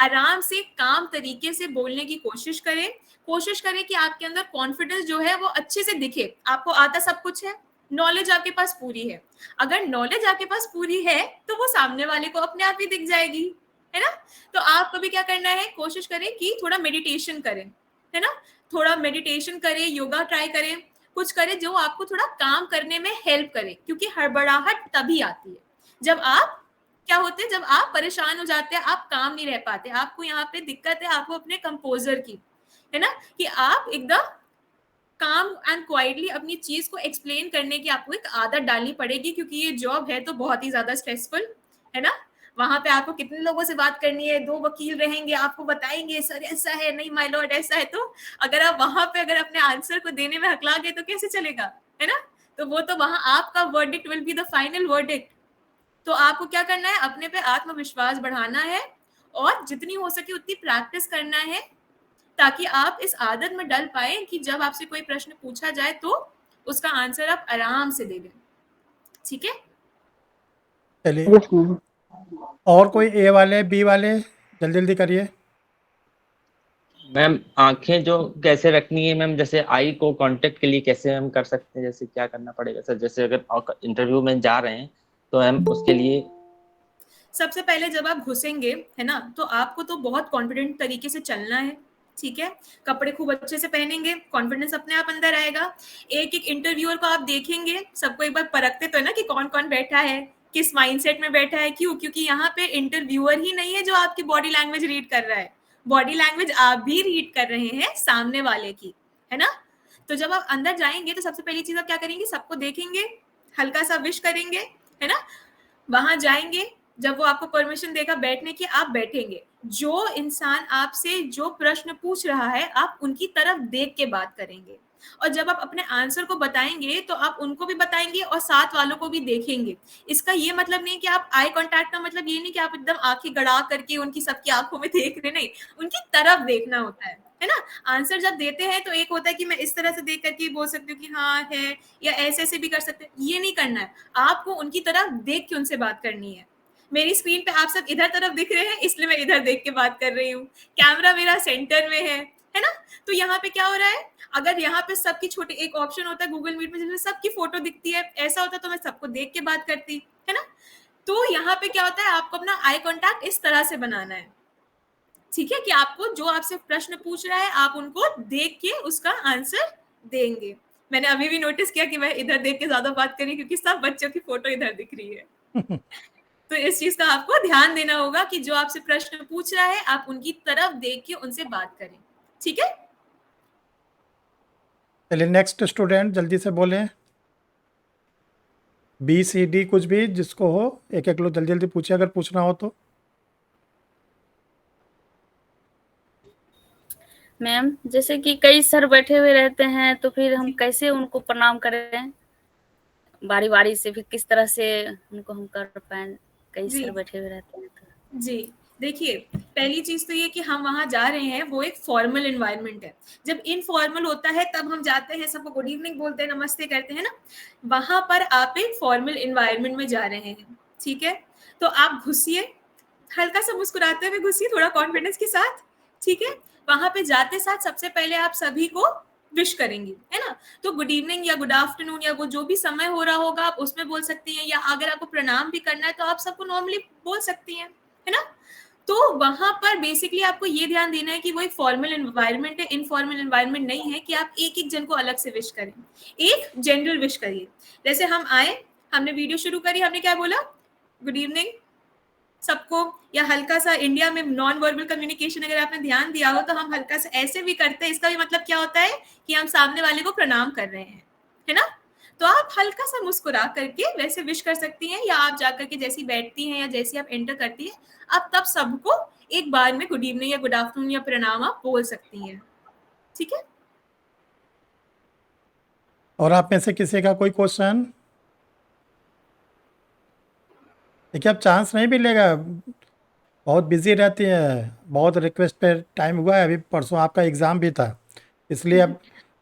आराम से काम तरीके से बोलने की कोशिश करें। कोशिश करें कि आपके अंदर कॉन्फिडेंस जो है वो अच्छे से दिखे। आपको आता सब कुछ है, नॉलेज आपके पास पूरी है। अगर नॉलेज आपके पास पूरी है तो वो सामने वाले को अपने आप ही दिख जाएगी, है ना। तो आपको भी क्या करना है, कोशिश करें कि थोड़ा मेडिटेशन करें, है ना। थोड़ा मेडिटेशन करें, योगा ट्राई करें, कुछ करें जो आपको थोड़ा काम करने में हेल्प करे। क्योंकि हड़बड़ाहट तभी आती है जब आप क्या होते हैं, जब आप परेशान हो जाते हैं, आप काम नहीं रह पाते। आपको यहाँ पे दिक्कत है, आपको अपने कंपोजर की, है ना, कि आप एकदम काम एंड क्वाइटली अपनी चीज को एक्सप्लेन करने की आपको एक आदत डालनी पड़ेगी। क्योंकि ये जॉब है तो बहुत ही ज्यादा स्ट्रेसफुल, है ना। वहां पे आपको कितने लोगों से बात करनी है, 2 वकील रहेंगे, आपको बताएंगे सर ऐसा है, नहीं माय लॉर्ड ऐसा है। तो अगर आप वहां पे अगर अपने आंसर को देने में हकला गए तो कैसे चलेगा, है ना। तो वो तो वहां आपका verdict will be the final verdict. तो आपको क्या करना है, अपने पे आत्मविश्वास बढ़ाना है और जितनी हो सके उतनी प्रैक्टिस करना है, ताकि आप इस आदत में डल पाए कि जब आपसे कोई प्रश्न पूछा जाए तो उसका आंसर आप आराम से दे दें, ठीक है। चलिए, यस मैम। और कोई ए वाले, बी वाले, जल्दी जल्दी करिए। मैम आंखें जो कैसे रखनी है मैम, जैसे आई को कांटेक्ट के लिए कैसे हम कर सकते हैं, जैसे क्या करना पड़ेगा सर, जैसे अगर इंटरव्यू में जा रहे हैं तो हम उसके लिए। सबसे पहले जब आप घुसेंगे, है ना, तो आपको तो बहुत कॉन्फिडेंट तरीके से चलना है, ठीक है। कपड़े खूब अच्छे से पहनेंगे, कॉन्फिडेंस अपने आप अंदर आएगा। एक एक इंटरव्यूअर को आप देखेंगे, सबको एक बार परखते तो है ना कि कौन कौन बैठा है, किस माइंडसेट में बैठा है। क्यों? क्योंकि यहाँ पे इंटरव्यूअर ही नहीं है जो आपकी बॉडी लैंग्वेज रीड कर रहा है, बॉडी लैंग्वेज आप भी रीड कर रहे हैं सामने वाले की, है ना। तो जब आप अंदर जाएंगे तो सबसे पहली चीज आप क्या करेंगे, सबको देखेंगे, हल्का सा विश करेंगे, है ना। वहां जाएंगे, जब वो आपको परमिशन देगा बैठने की, आप बैठेंगे। जो इंसान आपसे जो प्रश्न पूछ रहा है आप उनकी तरफ देख के बात करेंगे, और जब आप अपने आंसर को बताएंगे तो आप उनको भी बताएंगे और साथ वालों को भी देखेंगे। इसका ये मतलब नहीं कि आप आई कांटेक्ट का मतलब ये नहीं कि आप एकदम आंखें गड़ा करके उनकी सबकी आंखों में देख रहे, नहीं, उनकी तरफ देखना होता है ना। आंसर जब देते हैं तो एक होता है कि मैं इस तरह से देख करके बोल सकती हूँ कि हाँ है, या ऐसे ऐसे भी कर सकते हैं, ये नहीं करना है। आपको उनकी तरफ देख के उनसे बात करनी है। मेरी स्क्रीन पे आप सब इधर तरफ दिख रहे हैं, इसलिए मैं इधर देख के बात कर रही हूँ। कैमरा मेरा सेंटर में है ना। तो यहाँ पे क्या हो रहा है, अगर यहाँ पे सबकी छोटी एक ऑप्शन होता है गूगल मीट में जिसमें सबकी फोटो दिखती है, ऐसा होता तो मैं सबको देख के बात करती, है ना। तो यहाँ पे क्या होता है, आपको अपना आई कांटेक्ट इस तरह से बनाना है, ठीक है, कि आपको जो आपसे प्रश्न पूछ रहा है आप उनको देख के उसका आंसर देंगे। मैंने अभी भी नोटिस किया कि मैं इधर देख के ज्यादा बात करी क्योंकि सब बच्चों की फोटो इधर दिख रही है। तो इस चीज का आपको ध्यान देना होगा कि जो आपसे प्रश्न पूछ रहा है आप उनकी तरफ देख के उनसे बात करें, ठीक है। चलिए नेक्स्ट स्टूडेंट जल्दी से बोलें, बी सी डी कुछ भी जिसको हो, एक एक लोग जल्दी जल्दी पूछे अगर पूछना हो तो। मैम जैसे कि कई सर बैठे हुए रहते हैं तो फिर हम कैसे उनको प्रणाम करें, बारी बारी से, फिर किस तरह से उनको हम कर पाए, कई जी। सर बैठे हुए रहते हैं तो। जी, देखिए, पहली चीज तो ये कि हम वहां जा रहे हैं वो एक फॉर्मल एनवायरनमेंट है। जब इनफॉर्मल होता है तब हम जाते हैं, सबको गुड इवनिंग बोलते हैं, नमस्ते करते हैं ना। वहां पर आप एक फॉर्मल एनवायरनमेंट में जा रहे हैं, ठीक है। तो आप घुसिए, हल्का सा मुस्कुराते हुए घुसिए, थोड़ा कॉन्फिडेंस के साथ, ठीक है। वहां पे जाते साथ सबसे पहले आप सभी को विश करेंगे, है ना। तो गुड इवनिंग या गुड आफ्टरनून या वो जो भी समय हो रहा होगा आप उसमें बोल सकती हैं, या अगर आपको प्रणाम भी करना है तो आप सबको नॉर्मली बोल सकती हैं, है ना। तो वहां पर बेसिकली आपको ये ध्यान देना है कि वो एक फॉर्मल एनवायरनमेंट है, इनफॉर्मल एनवायरनमेंट नहीं है कि आप एक एक जन को अलग से विश करें। एक जनरल विश करिए। जैसे हम आए, हमने वीडियो शुरू करी, हमने क्या बोला, गुड इवनिंग सबको, या हल्का सा इंडिया में नॉन वर्बल कम्युनिकेशन अगर आपने ध्यान दिया हो तो हम हल्का सा ऐसे भी करते हैं। इसका भी मतलब क्या होता है कि हम सामने वाले को प्रणाम कर रहे हैं, है ना। तो आप हल्का सा मुस्कुरा करके वैसे विश कर सकती हैं, या आप जाकर के जैसी बैठती हैं या जैसी आप एंटर करती हैं आप तब सबको एक बार में गुड इवनिंग या गुड आफ्टरनून या प्रणाम आप बोल सकती हैं, ठीक है। और आप में से किसी का कोई क्वेश्चन? देखिए अब चांस नहीं मिलेगा, बहुत बिजी रहती है, बहुत रिक्वेस्ट पे टाइम हुआ है, अभी परसों आपका एग्ज़ाम भी था, इसलिए अब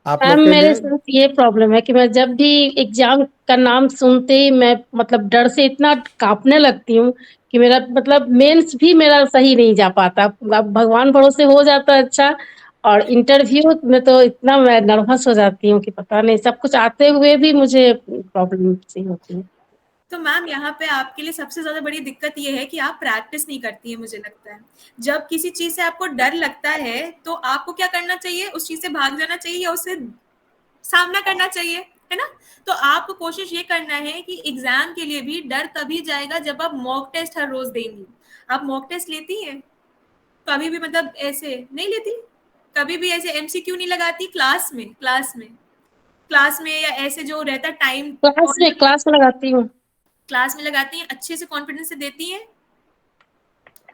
आप मैम लोग के मेरे लिए साथ ये प्रॉब्लम है कि मैं जब भी एग्जाम का नाम सुनते ही मैं मतलब डर से इतना कांपने लगती हूँ कि मेरा मतलब मेंस भी मेरा सही नहीं जा पाता। अब भगवान भरोसे हो जाता है अच्छा, और इंटरव्यू में तो इतना मैं नर्वस हो जाती हूँ कि पता नहीं, सब कुछ आते हुए भी मुझे प्रॉब्लम सी होती है। तो मैम यहाँ पे आपके लिए सबसे ज्यादा बड़ी दिक्कत ये है कि आप प्रैक्टिस नहीं करती है, मुझे लगता है। जब किसी चीज से आपको डर लगता है तो आपको क्या करना चाहिए, उस चीज से भाग जाना चाहिए या उससे सामना करना चाहिए, है ना। तो आपको कोशिश ये करना है कि एग्जाम के लिए भी डर तभी जाएगा जब आप मॉक टेस्ट हर रोज देंगी। आप मॉक टेस्ट लेती हैं कभी भी, मतलब ऐसे नहीं लेती कभी भी, ऐसे एमसीक्यू नहीं लगाती क्लास में या ऐसे जो रहता टाइम क्लास में लगाती हूँ। क्लास में लगाती हैं, अच्छे से कॉन्फिडेंस से देती हैं।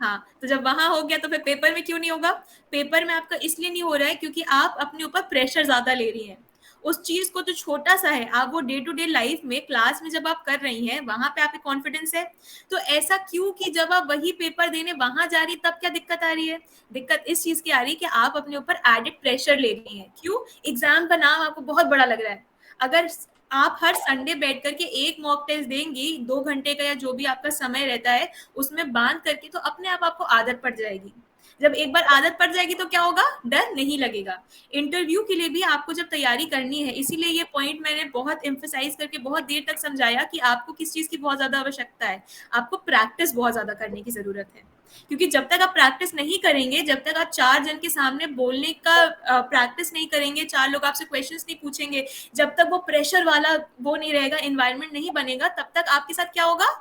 हाँ, तो जब वहां हो गया तो फिर पेपर में क्यों नहीं होगा। पेपर में आपका इसलिए नहीं हो रहा है क्योंकि आप अपने ऊपर प्रेशर ज्यादा ले रही हैं। उस चीज को जो छोटा सा है आप वो डे टू डे लाइफ में क्लास में जब आप कर रही हैं वहां पे आपके कॉन्फिडेंस है। तो ऐसा क्यों कि जब आप वही पेपर देने वहां जा रही तब क्या दिक्कत आ रही है। दिक्कत इस चीज की आ रही है कि आप अपने ऊपर एडेड प्रेशर ले रही हैं। क्यों, एग्जाम का नाम आपको बहुत बड़ा लग रहा है। अगर आप हर संडे बैठ करके एक मॉक टेस्ट देंगी 2 घंटे का या जो भी आपका समय रहता है उसमें बांध करके, तो अपने आप आपको आदत पड़ जाएगी। जब एक बार आदत पड़ जाएगी तो क्या होगा, डर नहीं लगेगा। इंटरव्यू के लिए भी आपको जब तैयारी करनी है, इसीलिए ये पॉइंट मैंने बहुत एम्फेसाइज करके बहुत देर तक समझाया कि आपको किस चीज की बहुत ज्यादा आवश्यकता है। आपको प्रैक्टिस बहुत ज्यादा करने की जरूरत है, क्योंकि जब तक आप प्रैक्टिस नहीं करेंगे, जब तक आप 4 जन के सामने बोलने का प्रैक्टिस नहीं करेंगे, 4 लोग आपसे क्वेश्चंस नहीं पूछेंगे, जब तक वो प्रेशर वाला वो नहीं रहेगा, एनवायरनमेंट नहीं बनेगा, तब तक आपके साथ क्या होगा,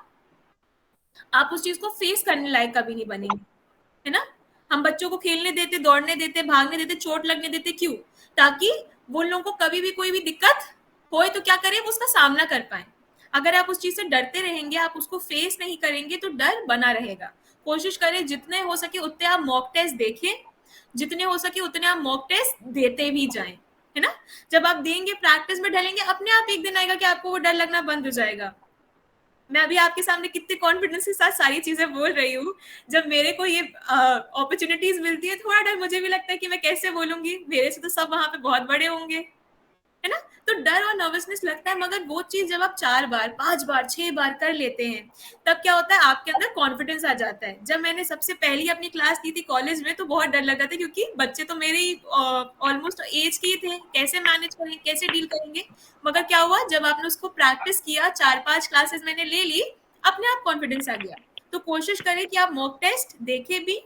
आप उस चीज को फेस करने लायक कभी नहीं बनेंगे, है ना। हम बच्चों को खेलने देते, दौड़ने देते, भागने देते, चोट लगने देते, क्यों? ताकि वो लोगों को कभी भी कोई भी दिक्कत होए तो क्या करें, वो उसका सामना कर पाए। अगर आप उस चीज से डरते रहेंगे, आप उसको फेस नहीं करेंगे, तो डर बना रहेगा। कोशिश करें जितने हो सके उतने आप मॉक टेस्ट देखें, जितने हो सके उतने आप मॉक टेस्ट देते भी जाएं, है ना। जब आप देंगे, प्रैक्टिस में ढलेंगे, अपने आप एक दिन आएगा कि आपको वो डर लगना बंद हो जाएगा। मैं अभी आपके सामने कितने कॉन्फिडेंस के साथ सारी चीजें बोल रही हूँ। जब मेरे को ये अपॉर्चुनिटीज मिलती है, थोड़ा डर मुझे भी लगता है कि मैं कैसे बोलूंगी, मेरे से तो सब वहां पे बहुत बड़े होंगे, है ना। तो डर और नर्वसनेस लगता है, मगर वो चीज जब आप 4 बार 5 बार 6 बार कर लेते हैं, तब क्या होता है, आपके अंदर कॉन्फिडेंस आ जाता है। जब मैंने सबसे पहली अपनी क्लास ली थी कॉलेज में, तो बहुत डर लगा था, क्योंकि बच्चे तो मेरे ही ऑलमोस्ट एज के ही थे, कैसे मैनेज करेंगे, कैसे डील करेंगे। मगर क्या हुआ, जब आपने उसको प्रैक्टिस किया, 4-5 क्लासेस मैंने ले ली, अपने आप कॉन्फिडेंस आ गया। तो कोशिश करें कि आप मॉक टेस्ट देखें भी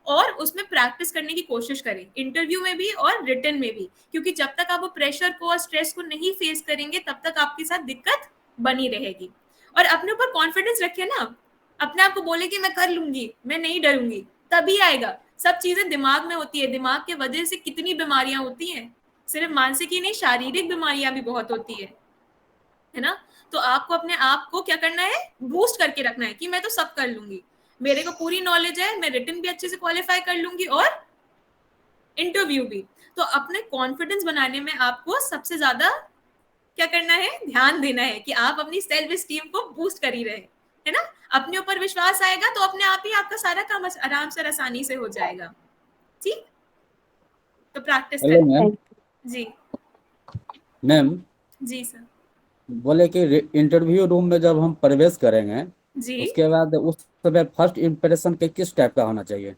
और उसमें प्रैक्टिस करने की कोशिश करें, इंटरव्यू में भी और रिटन में भी, क्योंकि जब तक आप वो प्रेशर को और स्ट्रेस को नहीं फेस करेंगे, तब तक आपके साथ दिक्कत बनी रहेगी। और अपने ऊपर कॉन्फिडेंस रखिए ना, अपने आप को बोले कि मैं कर लूंगी, मैं नहीं डरूंगी, तभी आएगा। सब चीजें दिमाग में होती है, दिमाग के वजह से कितनी बीमारियां होती हैं, सिर्फ मानसिक ही नहीं, शारीरिक बीमारियां भी बहुत होती है ना। तो आपको अपने आप को क्या करना है, बूस्ट करके रखना है कि मैं तो सब कर लूंगी, मेरे को पूरी नॉलेज है, मैं रिटन भी अच्छे से क्वालिफाई कर लूंगी और इंटरव्यू भी। तो अपने कॉन्फिडेंस बनाने में आपको सबसे ज्यादा क्या करना है, ध्यान देना है कि आप अपनी सेल्फ स्टीम को बूस्ट कर ही रहे, है ना। अपने ऊपर विश्वास आएगा तो अपने आप ही आपका सारा काम आराम से आसानी से हो जाएगा। ठीक, तो प्रैक्टिस हेलो करें। मैम। जी मैम जी सर। बोले कि इंटरव्यू रूम में जब हम प्रवेश करेंगे, जी, उसके बाद उस समय फर्स्ट इम्प्रेशन के किस टाइप का होना चाहिए?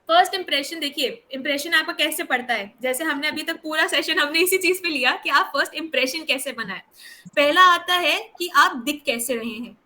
फर्स्ट इंप्रेशन, देखिए इंप्रेशन आपका कैसे पड़ता है, जैसे हमने अभी तक पूरा सेशन हमने इसी चीज पे लिया कि आप फर्स्ट इंप्रेशन कैसे बनाए। पहला आता है कि आप दिख कैसे रहे हैं,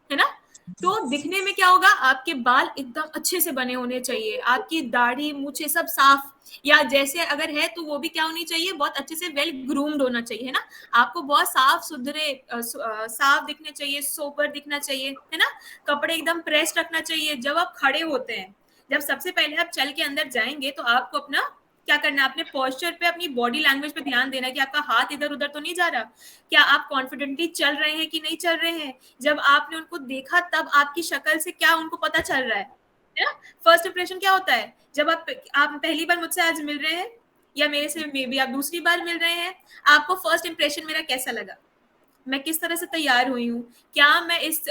है ना। तो दिखने में क्या होगा, आपके बाल एकदम अच्छे से बने होने चाहिए, आपकी दाढ़ी मूछें सब साफ, या जैसे अगर है तो वो भी क्या होनी चाहिए, बहुत अच्छे से वेल ग्रूम्ड होना चाहिए, है ना। आपको बहुत साफ सुथरे साफ दिखने चाहिए, सोबर दिखना चाहिए, है ना। कपड़े एकदम प्रेस रखना चाहिए। जब आप खड़े होते हैं, जब सबसे पहले आप चल के अंदर जाएंगे, तो आपको अपना क्या करना है, अपने पोस्चर पे, अपनी बॉडी लैंग्वेज पे ध्यान देना है कि आपका हाथ इधर उधर तो नहीं जा रहा, क्या आप कॉन्फिडेंटली चल रहे हैं कि नहीं चल रहे हैं। जब आपने उनको देखा, तब आपकी शक्ल से क्या उनको पता चल रहा है ना। फर्स्ट इंप्रेशन क्या होता है, जब आप पहली बार मुझसे आज मिल रहे हैं, या मेरे से मे बी आप दूसरी बार मिल रहे हैं, आपको फर्स्ट इंप्रेशन मेरा कैसा लगा, मैं किस तरह से तैयार हुई हूँ, क्या मैं इस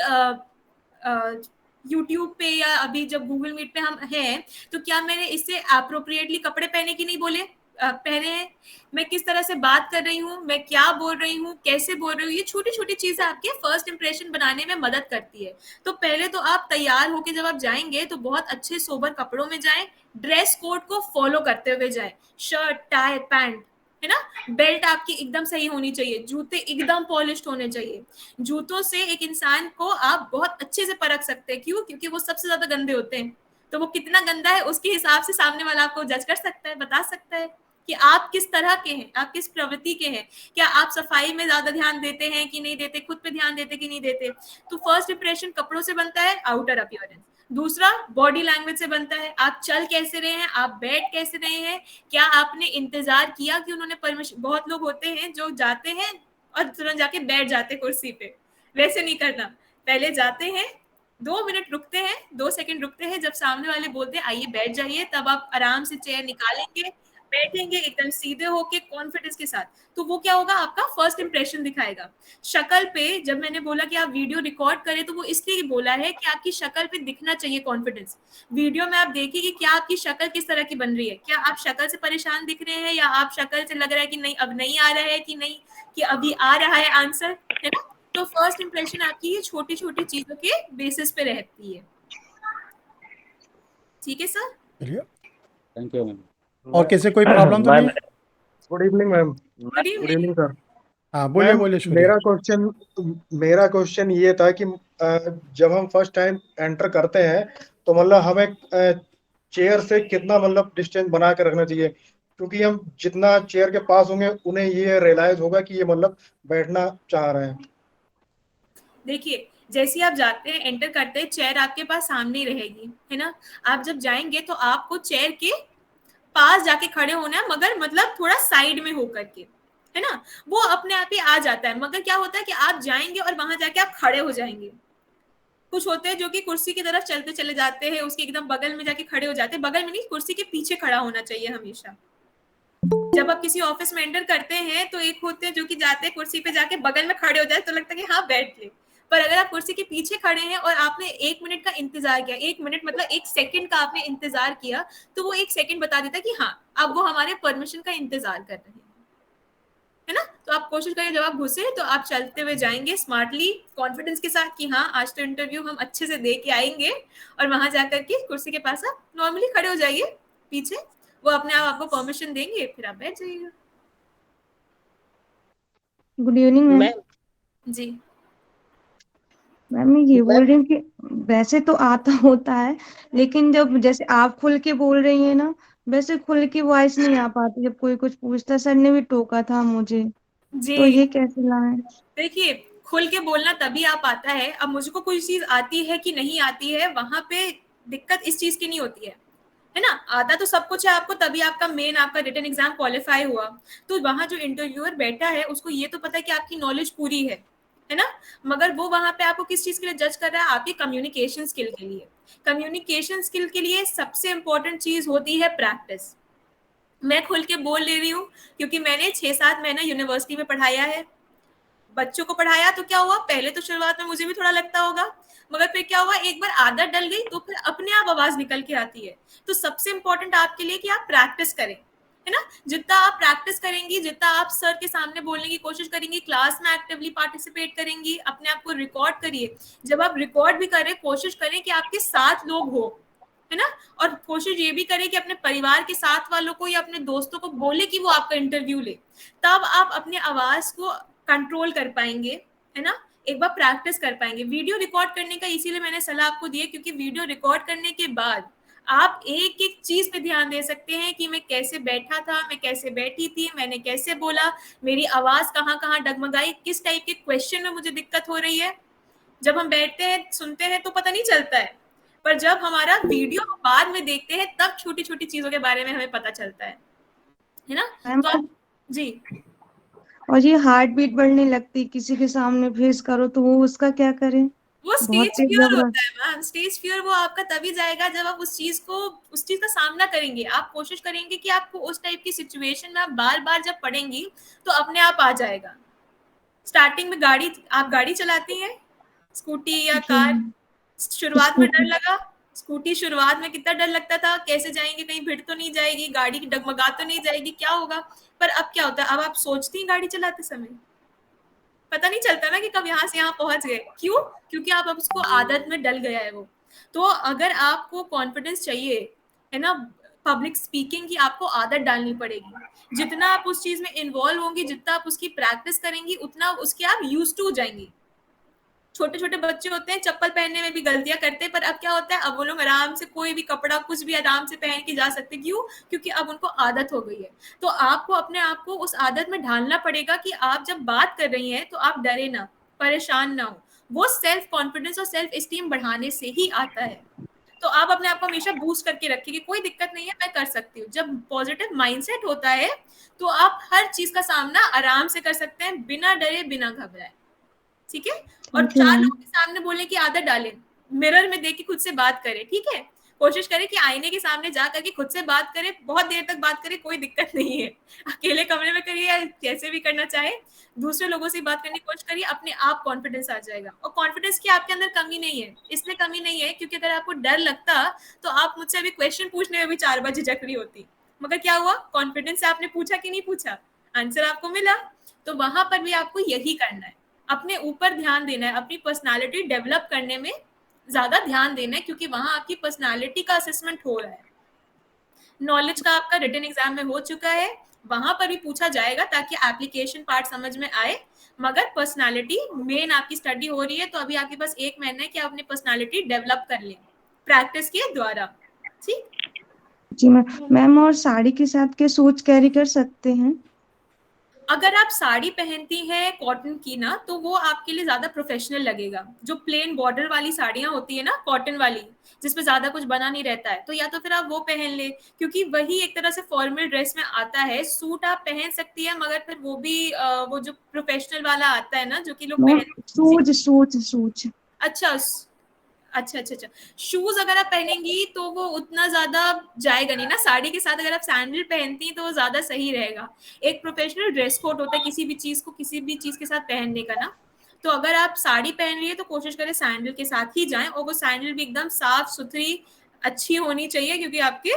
यूट्यूब पे या अभी जब गूगल मीट पे हम हैं, तो क्या मैंने इससे अप्रोप्रिएटली कपड़े पहने कि नहीं बोले पहने हैं, मैं किस तरह से बात कर रही हूँ, मैं क्या बोल रही हूँ, कैसे बोल रही हूँ, ये छोटी छोटी चीजें आपके फर्स्ट इंप्रेशन बनाने में मदद करती है। तो पहले तो आप तैयार होके जब आप जाएंगे, तो बहुत अच्छे सोबर कपड़ों में जाएं, ड्रेस कोड को फॉलो करते हुए जाएं, शर्ट टाई पैंट, है ना। बेल्ट आपकी एकदम सही होनी चाहिए, जूते एकदम पॉलिश्ड होने चाहिए। जूतों से एक इंसान को आप बहुत अच्छे से परख सकते हैं, क्यों, क्योंकि वो सबसे ज्यादा गंदे होते हैं। तो वो कितना गंदा है, उसके हिसाब से सामने वाला आपको जज कर सकता है, बता सकता है कि आप किस तरह के हैं, आप किस प्रवृत्ति के हैं, क्या आप सफाई में ज्यादा ध्यान देते हैं कि नहीं देते, खुद पे ध्यान देते कि नहीं देते। तो फर्स्ट इंप्रेशन कपड़ों से बनता है, आउटर अपीयरेंस। दूसरा बॉडी लैंग्वेज से बनता है, आप चल कैसे रहे हैं, आप बैठ कैसे रहे हैं, क्या आपने इंतजार किया कि उन्होंने परमिशन। बहुत लोग होते हैं जो जाते हैं और तुरंत जाके बैठ जाते कुर्सी पे, वैसे नहीं करना। पहले जाते हैं, 2 मिनट रुकते हैं, 2 सेकंड रुकते हैं, जब सामने वाले बोलते हैं आइए बैठ जाइए, तब आप आराम से चेयर निकालेंगे, बैठेंगे एकदम सीधे होके कॉन्फिडेंस के साथ। तो वो क्या होगा, आपका फर्स्ट इंप्रेशन दिखाएगा। शक्ल पे जब मैंने बोला कि आप वीडियो रिकॉर्ड करें, तो वो इसलिए बोला है कि आपकी शक्ल पे दिखना चाहिए कॉन्फिडेंस। वीडियो में आप देखिए कि क्या आपकी शक्ल किस तरह की बन रही है, क्या आप शक्ल से परेशान दिख रहे हैं, या आप शक्ल से लग रहा है कि नहीं अब नहीं आ रहा है, कि नहीं कि अभी आ रहा है आंसर, है ना। तो फर्स्ट इंप्रेशन आपकी ये छोटी छोटी चीजों के बेसिस पे रहती है। ठीक है सर, चलिए, थैंक यू मैम। और किसी कोई प्रॉब्लम तो नहीं है? Good evening ma'am. Good good evening. Evening sir. हाँ बोलिए मैम, बोलिए सूर्य। मेरा क्वेश्चन ये था कि जब हम फर्स्ट टाइम एंटर करते हैं, तो मतलब हमें चेयर से कितना मतलब डिस्टेंस बना के रखना चाहिए, क्योंकि हम जितना चेयर के पास होंगे उन्हें ये रियलाइज होगा कि ये मतलब बैठना चाह रहे हैं। देखिए, जैसे ही आप जाते हैं, एंटर करते हैं, चेयर आपके पास सामने ही रहेगी, है ना। आप जब जाएंगे तो आपको चेयर के पास जाके खड़े होना है, मगर मतलब थोड़ा साइड में होकर के, है ना। वो अपने आप ही आ जाता है, मगर क्या होता है कि आप जाएंगे और वहां जाके आप खड़े हो जाएंगे। कुछ होते हैं जो कि कुर्सी की तरफ चलते चले जाते हैं, उसके एकदम बगल में जाके खड़े हो जाते हैं। बगल में नहीं, कुर्सी के पीछे खड़ा होना चाहिए हमेशा। जब आप किसी ऑफिस में एंटर करते हैं तो एक होते हैं जो कि जाते हैं कुर्सी पे जाके बगल में खड़े हो जाए तो लगता है कि हाँ बैठ ले, पर अगर आप कुर्सी के पीछे खड़े हैं और आपने 1 मिनट का इंतजार किया, 1 मिनट मतलब 1 सेकंड का आपने इंतजार किया, तो वो 1 सेकंड बता देता है कि हाँ अब वो हमारे परमिशन का इंतजार कर रहे हैं, है ना। तो आप कोशिश करिए जब आप घुसे तो आप चलते हुए जाएंगे स्मार्टली, कॉन्फिडेंस के साथ कि हाँ आज तो इंटरव्यू हम अच्छे से दे के आएंगे, और वहां जाकर के कुर्सी के पास आप नॉर्मली खड़े हो जाइए पीछे, वो अपने आप आपको परमिशन देंगे, फिर आप बैठ जाइएगा। Good evening ma'am. जी मैम मैं ये बोल रही हूँ कि वैसे तो आता होता है, लेकिन जब जैसे आप खुल के बोल रही हैं ना, वैसे खुल के वॉइस नहीं आ पाती जब कोई कुछ पूछता। सर ने भी टोका था मुझे, जी तो ये कैसे लाएं? देखिए, खुल के बोलना तभी आ पाता है, अब मुझको कोई चीज आती है कि नहीं आती है, वहां पे दिक्कत इस चीज की नहीं होती है ना। आता तो सब कुछ है आपको, तभी आपका मेन आपका रिटन एग्जाम क्वालिफाई हुआ। तो वहां जो इंटरव्यूअर बैठा है उसको ये तो पता है कि आपकी नॉलेज पूरी है ना, मगर वो वहां पे आपको किस चीज के लिए जज कर रहा है, आपकी कम्युनिकेशन स्किल के लिए। कम्युनिकेशन स्किल के लिए सबसे इंपॉर्टेंट चीज होती है प्रैक्टिस। मैं खुल के बोल ले रही हूँ क्योंकि मैंने 6-7 महीना यूनिवर्सिटी में पढ़ाया है, बच्चों को पढ़ाया, तो क्या हुआ, पहले तो शुरुआत में मुझे भी थोड़ा लगता होगा, मगर फिर क्या हुआ, एक बार आदत डल गई तो फिर अपने आप आवाज निकल के आती है। तो सबसे इंपॉर्टेंट आपके लिए कि आप प्रैक्टिस करें, है ना। जितना आप प्रैक्टिस करेंगी, जितना आप सर के सामने बोलने की कोशिश करेंगी, क्लास में एक्टिवली पार्टिसिपेट करेंगी, अपने आप को रिकॉर्ड करिए। जब आप रिकॉर्ड भी करें, कोशिश करें कि आपके साथ लोग हो, है ना। और कोशिश ये भी करें कि अपने परिवार के साथ वालों को या अपने दोस्तों को बोले कि वो आपका इंटरव्यू ले, तब आप अपने आवाज को कंट्रोल कर पाएंगे, है ना। एक बार प्रैक्टिस कर पाएंगे। वीडियो रिकॉर्ड करने का इसीलिए मैंने सलाह आपको दी है, क्योंकि वीडियो रिकॉर्ड करने के बाद आप एक एक चीज पे ध्यान दे सकते हैं कि मैं कैसे बैठा था, मैं कैसे बैठी थी, मैंने कैसे बोला, मेरी आवाज कहाँ कहाँ डगमगाई, किस टाइप के क्वेश्चन में मुझे दिक्कत हो रही है। जब हम बैठते हैं सुनते हैं तो पता नहीं चलता है, पर जब हमारा वीडियो बाद में देखते हैं तब छोटी छोटी चीजों के बारे में हमें पता चलता है ना। मैम तो आप जी, और ये हार्ट बीट बढ़ने लगती किसी के सामने फेस करो तो वो उसका क्या करें? वो बहुत स्टेज तेज फियर घबराहट। होता है मैम। स्टेज फियर वो आपका तभी जाएगा जब आप उस चीज का सामना करेंगे। आप कोशिश करेंगे कि आपको उस टाइप की सिचुएशन में आप बार बार जब पढ़ेंगी तो अपने आप आ जाएगा। स्टार्टिंग में आप गाड़ी चलाती हैं, स्कूटी या कार, शुरुआत में डर स्कूटी। लगा, स्कूटी शुरुआत में कितना डर लगता था, कैसे जाएंगे, कहीं भिड़ तो नहीं जाएगी, गाड़ी डगमगा तो नहीं जाएगी, क्या होगा। पर अब क्या होता है, अब आप सोचती हैं गाड़ी चलाते समय, पता नहीं चलता ना कि कब यहाँ से यहाँ पहुंच गए। क्यों? क्योंकि आप अब उसको आदत में डल गया है वो। तो अगर आपको कॉन्फिडेंस चाहिए, है ना, पब्लिक स्पीकिंग की आपको आदत डालनी पड़ेगी। जितना आप उस चीज में इन्वॉल्व होंगी, जितना आप उसकी प्रैक्टिस करेंगी, उतना उसके आप यूज टू हो जाएंगी। छोटे छोटे बच्चे होते हैं, चप्पल पहनने में भी गलतियां करते हैं, पर अब क्या होता है, अब वो लोग आराम से कोई भी कपड़ा कुछ भी आराम से पहन के जा सकते। क्यों? क्योंकि अब उनको आदत हो गई है। तो आपको अपने आप को उस आदत में ढालना पड़ेगा कि आप जब बात कर रही हैं तो आप डरे ना, परेशान ना हो। वो सेल्फ कॉन्फिडेंस और सेल्फ स्टीम बढ़ाने से ही आता है। तो आप अपने आप को हमेशा बूस्ट करके रखिए कि कोई दिक्कत नहीं है, मैं कर सकती हूँ। जब पॉजिटिव माइंडसेट होता है तो आप हर चीज का सामना आराम से कर सकते हैं, बिना डरे, बिना घबराए। ठीक है। और ठीक है 4 मैम। लोगों के सामने बोलने की आदत डालें, मिरर में देख के खुद से बात करें। ठीक है, कोशिश करें कि आईने के सामने जा करके खुद से बात करें, बहुत देर तक बात करें, कोई दिक्कत नहीं है। अकेले कमरे में करिए या कैसे भी करना चाहे, दूसरे लोगों से बात करने की कोशिश करिए, अपने आप कॉन्फिडेंस आ जाएगा। और कॉन्फिडेंस की आपके अंदर कमी नहीं है, इसलिए कमी नहीं है क्योंकि अगर आपको डर लगता तो आप मुझसे अभी क्वेश्चन पूछने में भी 4 बार झिझक रही होती, मगर क्या हुआ, कॉन्फिडेंस से आपने पूछा कि नहीं पूछा, आंसर आपको मिला। तो वहां पर भी आपको यही करना है, अपने ऊपर ध्यान देना है, अपनी पर्सनालिटी डेवलप करने में ज्यादा ध्यान देना है, क्योंकि वहां आपकी पर्सनालिटी का असेसमेंट हो रहा है। नॉलेज का आपका रिटन एग्जाम में हो चुका है, वहां पर भी पूछा जाएगा ताकि एप्लीकेशन पार्ट समझ में आए, मगर पर्सनालिटी मेन आपकी स्टडी हो रही है। तो अभी आपके पास 1 महीना है कि आप अपनी पर्सनालिटी डेवलप कर लें प्रैक्टिस के द्वारा। ठीक, जी मैम। मैम और साड़ी के साथ के सूट कैरी कर सकते हैं? अगर आप साड़ी पहनती हैं कॉटन की ना, तो वो आपके लिए ज्यादा प्रोफेशनल लगेगा। जो प्लेन बॉर्डर वाली साड़ियां होती है ना कॉटन वाली, जिसमें ज्यादा कुछ बना नहीं रहता है, तो या तो फिर आप वो पहन ले, क्योंकि वही एक तरह से फॉर्मल ड्रेस में आता है। सूट आप पहन सकती है, मगर फिर वो भी वो जो प्रोफेशनल वाला आता है ना, जो कि लोग मैम पहन। सूज सूज सूज अच्छा अच्छा अच्छा अच्छा। शूज अगर आप पहनेंगी तो वो उतना ज्यादा जाएगा नहीं ना। साड़ी के साथ अगर आप सैंडल पहनती हैं तो वो ज्यादा सही रहेगा। एक प्रोफेशनल ड्रेस कोड होता है किसी भी चीज को किसी भी चीज के साथ पहनने का ना। तो अगर आप साड़ी पहन रही है तो कोशिश करें सैंडल के साथ ही जाएं, और वो सैंडल भी एकदम साफ सुथरी अच्छी होनी चाहिए, क्योंकि आपके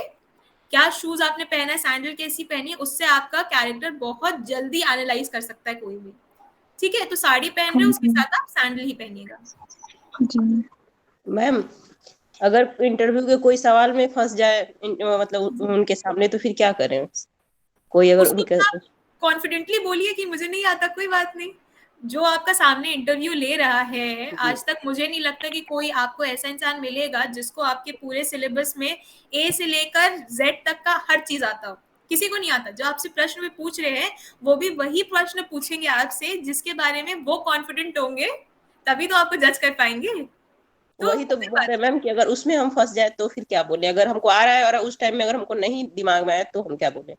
क्या शूज आपने पहना है, सैंडल कैसी पहनी है, उससे आपका कैरेक्टर बहुत जल्दी एनालाइज कर सकता है कोई भी। ठीक है, तो साड़ी पहन रहे हो उसके साथ आप सैंडल ही पहनिएगा। जी मैम अगर इंटरव्यू के कोई सवाल में फंस जाए मतलब उनके सामने, तो फिर क्या करें? कोई अगर उसको उनके आप कॉन्फिडेंटली बोलिए कि मुझे नहीं आता, कोई बात नहीं। जो आपका सामने इंटरव्यू ले रहा है, आज तक मुझे नहीं लगता कि कोई आपको ऐसा इंसान मिलेगा जिसको आपके पूरे सिलेबस में ए से लेकर जेड तक का हर चीज आता हो। किसी को नहीं आता। जो आपसे प्रश्न भी पूछ रहे हैं वो भी वही प्रश्न पूछेंगे आपसे जिसके बारे में वो कॉन्फिडेंट होंगे, तभी तो आपको जज कर पाएंगे। तो वही तो बोल रहे मैम कि अगर उसमें हम फंस जाए तो फिर क्या बोले? अगर हमको आ रहा है और उस टाइम में अगर हमको नहीं दिमाग में आए तो हम क्या बोले?